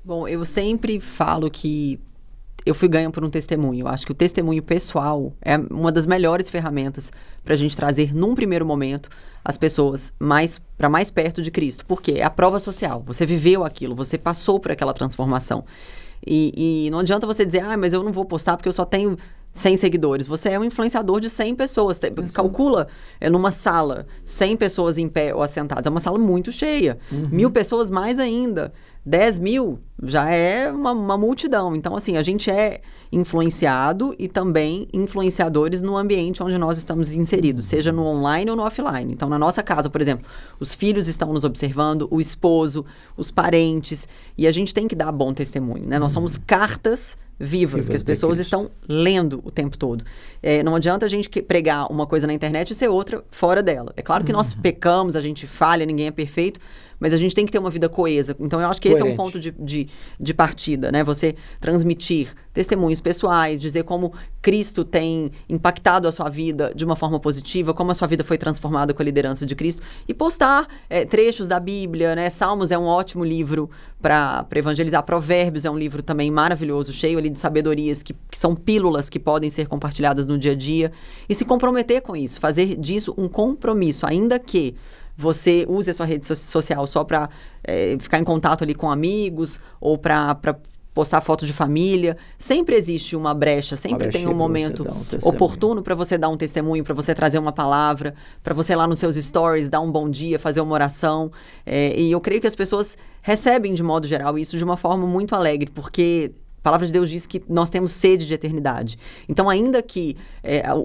Bom, eu sempre falo que eu fui ganho por um testemunho. Eu acho que o testemunho pessoal é uma das melhores ferramentas para a gente trazer, num primeiro momento, as pessoas para mais perto de Cristo. Porque é a prova social. Você viveu aquilo, você passou por aquela transformação. E não adianta você dizer, mas eu não vou postar porque eu só tenho 100 seguidores. Você é um influenciador de 100 pessoas. Calcula, numa sala, 100 pessoas em pé ou assentadas. É uma sala muito cheia. 1.000 pessoas mais ainda. 10.000 já é uma multidão. Então, assim, a gente é influenciado e também influenciadores no ambiente onde nós estamos inseridos, seja no online ou no offline. Então, na nossa casa, por exemplo, os filhos estão nos observando, o esposo, os parentes, e a gente tem que dar bom testemunho, né? Nós somos cartas vivas que as pessoas estão lendo o tempo todo. Não adianta a gente pregar uma coisa na internet e ser outra fora dela. É claro que nós pecamos, a gente falha, ninguém é perfeito, mas a gente tem que ter uma vida coesa. Então, eu acho que esse é um ponto de partida, né? Você transmitir testemunhos pessoais, dizer como Cristo tem impactado a sua vida de uma forma positiva, como a sua vida foi transformada com a liderança de Cristo, e postar trechos da Bíblia, né? Salmos é um ótimo livro para evangelizar. Provérbios é um livro também maravilhoso, cheio ali de sabedorias que são pílulas que podem ser compartilhadas no dia a dia. E se comprometer com isso, fazer disso um compromisso, ainda que você use a sua rede social só para ficar em contato ali com amigos ou para postar fotos de família. Sempre existe uma brecha, sempre tem um momento oportuno para você dar um testemunho, para você trazer uma palavra, para você lá nos seus stories dar um bom dia, fazer uma oração. E eu creio que as pessoas recebem, de modo geral, isso de uma forma muito alegre, porque a palavra de Deus diz que nós temos sede de eternidade. Então, ainda que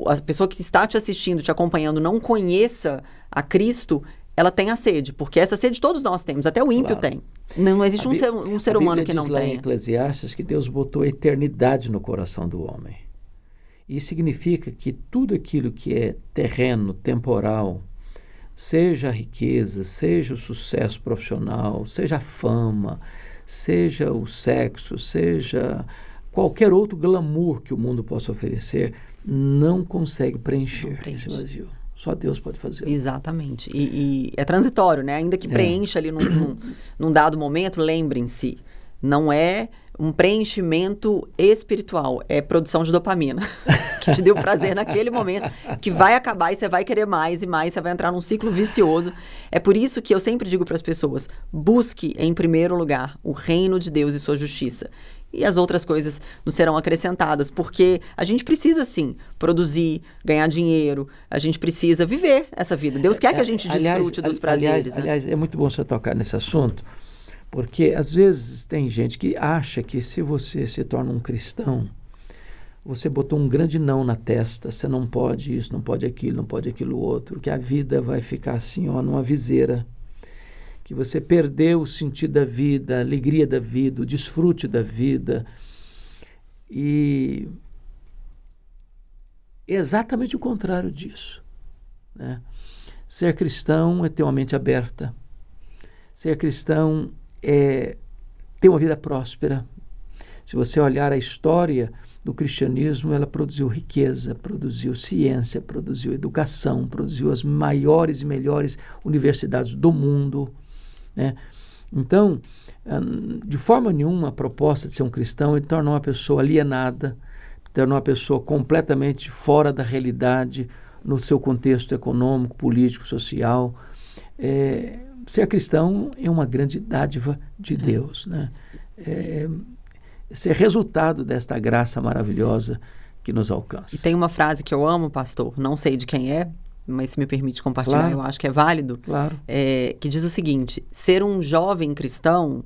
a pessoa que está te assistindo, te acompanhando, não conheça a Cristo, ela tem a sede, porque essa sede todos nós temos, até o ímpio tem. Não existe um ser humano que não tenha. A Bíblia diz lá em Eclesiastes que Deus botou eternidade no coração do homem. Isso significa que tudo aquilo que é terreno, temporal, seja a riqueza, seja o sucesso profissional, seja a fama, seja o sexo, seja qualquer outro glamour que o mundo possa oferecer, não consegue preencher esse vazio. Só Deus pode fazer. Exatamente. E é transitório, né? Ainda que preencha ali num dado momento, lembrem-se, não é um preenchimento espiritual, é produção de dopamina, que te deu prazer naquele momento, que vai acabar e você vai querer mais e mais, você vai entrar num ciclo vicioso. É por isso que eu sempre digo para as pessoas, busque em primeiro lugar o reino de Deus e sua justiça. E as outras coisas nos serão acrescentadas, porque a gente precisa, sim, produzir, ganhar dinheiro, a gente precisa viver essa vida. Deus quer que a gente desfrute dos prazeres. Aliás, é muito bom você tocar nesse assunto, Porque às vezes tem gente que acha que se você se torna um cristão, você botou um grande não na testa, você não pode isso, não pode aquilo outro, que a vida vai ficar assim, ó, numa viseira, que você perdeu o sentido da vida, a alegria da vida, o desfrute da vida. E é exatamente o contrário disso, né? Ser cristão é ter uma mente aberta. Ser cristão é ter uma vida próspera. Se você olhar a história do cristianismo, ela produziu riqueza, produziu ciência, produziu educação, produziu as maiores e melhores universidades do mundo, né? Então, de forma nenhuma, a proposta de ser um cristão é tornar uma pessoa alienada, tornar uma pessoa completamente fora da realidade no seu contexto econômico, político, social. Ser cristão é uma grande dádiva de Deus, né? Ser resultado desta graça maravilhosa que nos alcança. E tem uma frase que eu amo, pastor, não sei de quem é, mas se me permite compartilhar, Claro. eu acho que é válido, Claro. Que diz o seguinte: ser um jovem cristão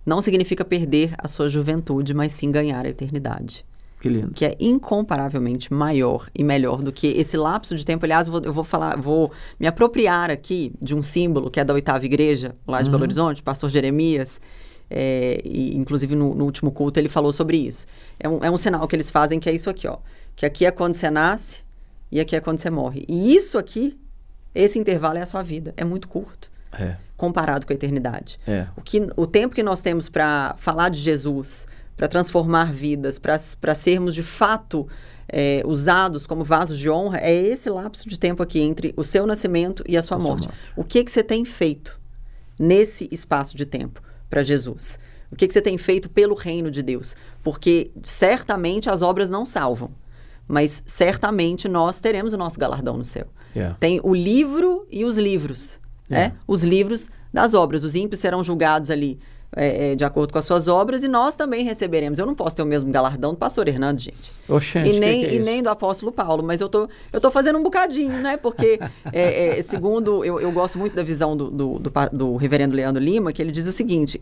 não significa perder a sua juventude, mas sim ganhar a eternidade. Que lindo. Que é incomparavelmente maior e melhor do que esse lapso de tempo. Aliás, eu vou me apropriar aqui de um símbolo que é da 8ª Igreja, lá de Belo Horizonte, pastor Jeremias, e inclusive no último culto ele falou sobre isso. É um sinal que eles fazem, que é isso aqui, ó, que aqui é quando você nasce e aqui é quando você morre. E isso aqui, esse intervalo é a sua vida. É muito curto, comparado com a eternidade. O tempo que nós temos para falar de Jesus, para transformar vidas, para sermos de fato usados como vasos de honra, é esse lapso de tempo aqui entre o seu nascimento e a sua morte. O que você tem feito nesse espaço de tempo para Jesus? O que você tem feito pelo reino de Deus? Porque certamente as obras não salvam, mas certamente nós teremos o nosso galardão no céu. Tem o livro e os livros, né? Os livros das obras. Os ímpios serão julgados ali de acordo com as suas obras, e nós também receberemos. Eu não posso ter o mesmo galardão do pastor Hernandes, gente. Oxente, E nem do apóstolo Paulo, mas eu tô fazendo um bocadinho, né? Porque, segundo, eu gosto muito da visão do reverendo Leandro Lima, que ele diz o seguinte: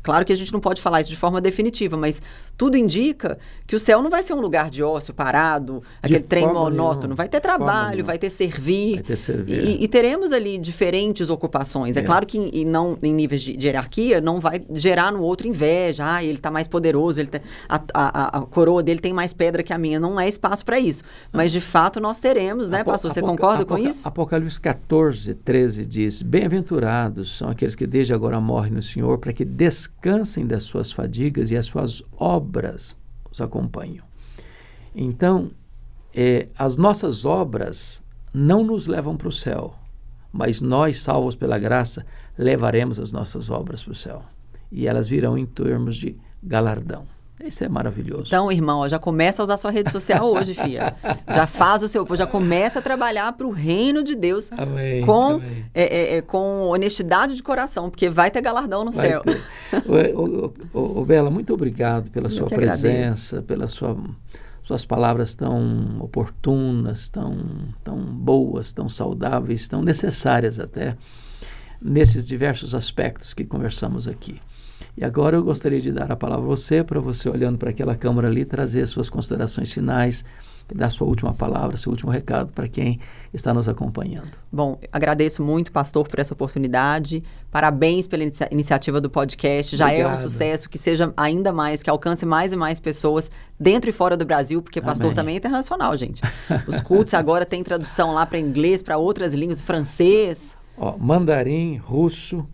claro que a gente não pode falar isso de forma definitiva, mas tudo indica que o céu não vai ser um lugar de ócio, parado, aquele trem monótono. Vai ter trabalho, vai ter servir. Vai ter servir. E teremos ali diferentes ocupações. É claro que não em níveis de hierarquia, não vai gerar no outro inveja. Ele está mais poderoso, a coroa dele tem mais pedra que a minha. Não é espaço para isso. Mas, de fato, nós teremos, né, pastor? Você concorda com isso? Apocalipse 14, 13 diz: bem-aventurados são aqueles que desde agora morrem no Senhor, para que descansem das suas fadigas e as suas obras os acompanham. Então, as nossas obras não nos levam para o céu, mas nós, salvos pela graça, levaremos as nossas obras para o céu. E elas virão em termos de galardão. Isso é maravilhoso. Então, irmão, já começa a usar sua rede social hoje, filha. Já faz já começa a trabalhar para o reino de Deus. Amém. Com honestidade de coração, porque vai ter galardão no céu. Bela, muito obrigado pela sua presença, pelas suas palavras tão oportunas, tão boas, tão saudáveis, tão necessárias até, nesses diversos aspectos que conversamos aqui. E agora eu gostaria de dar a palavra a você, para você, olhando para aquela câmera ali, trazer suas considerações finais, dar sua última palavra, seu último recado para quem está nos acompanhando. Bom, agradeço muito, pastor, por essa oportunidade. Parabéns pela iniciativa do podcast. Já Obrigado. É um sucesso, que seja ainda mais, que alcance mais e mais pessoas dentro e fora do Brasil, porque pastor Amém. também é internacional, gente. Os cultos agora têm tradução lá para inglês, para outras línguas, francês. Mandarim, russo,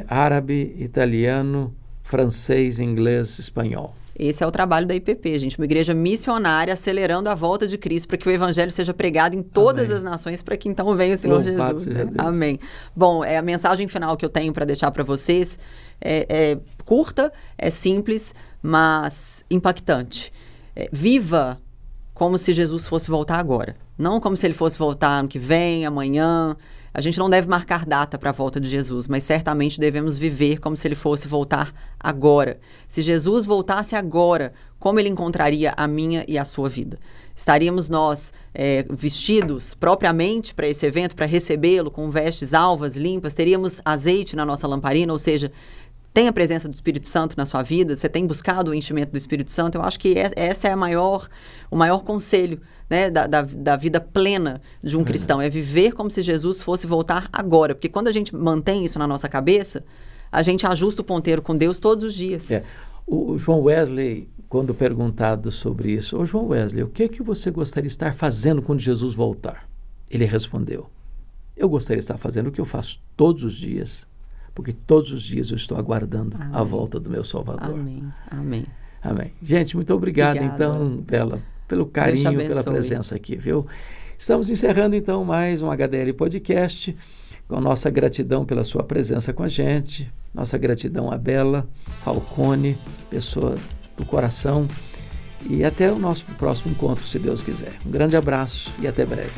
árabe, italiano, francês, inglês, espanhol. Esse é o trabalho da IPP, gente. Uma igreja missionária acelerando a volta de Cristo para que o evangelho seja pregado em todas Amém. as nações, para que então venha o Senhor Louvado Jesus. seja Deus. Amém. Bom, a mensagem final que eu tenho para deixar para vocês é curta, é simples, mas impactante. Viva como se Jesus fosse voltar agora. Não como se ele fosse voltar ano que vem, amanhã. A gente não deve marcar data para a volta de Jesus, mas certamente devemos viver como se ele fosse voltar agora. Se Jesus voltasse agora, como ele encontraria a minha e a sua vida? Estaríamos nós vestidos propriamente para esse evento, para recebê-lo, com vestes alvas, limpas? Teríamos azeite na nossa lamparina? Ou seja, tem a presença do Espírito Santo na sua vida? Você tem buscado o enchimento do Espírito Santo? Eu acho que esse é o maior conselho, né, da vida plena de um cristão. É viver como se Jesus fosse voltar agora. Porque quando a gente mantém isso na nossa cabeça, a gente ajusta o ponteiro com Deus todos os dias. O João Wesley, quando perguntado sobre isso, ô João Wesley, o que você gostaria de estar fazendo quando Jesus voltar? Ele respondeu, eu gostaria de estar fazendo o que eu faço todos os dias, porque todos os dias eu estou aguardando a volta do meu Salvador. Amém. Amém. Amém. Gente, muito obrigado, então, Bela, pelo carinho, pela presença aqui, viu? Estamos encerrando, então, mais um HDL Podcast, com nossa gratidão pela sua presença com a gente, nossa gratidão a Bela Falcone, pessoa do coração, e até o nosso próximo encontro, se Deus quiser. Um grande abraço e até breve.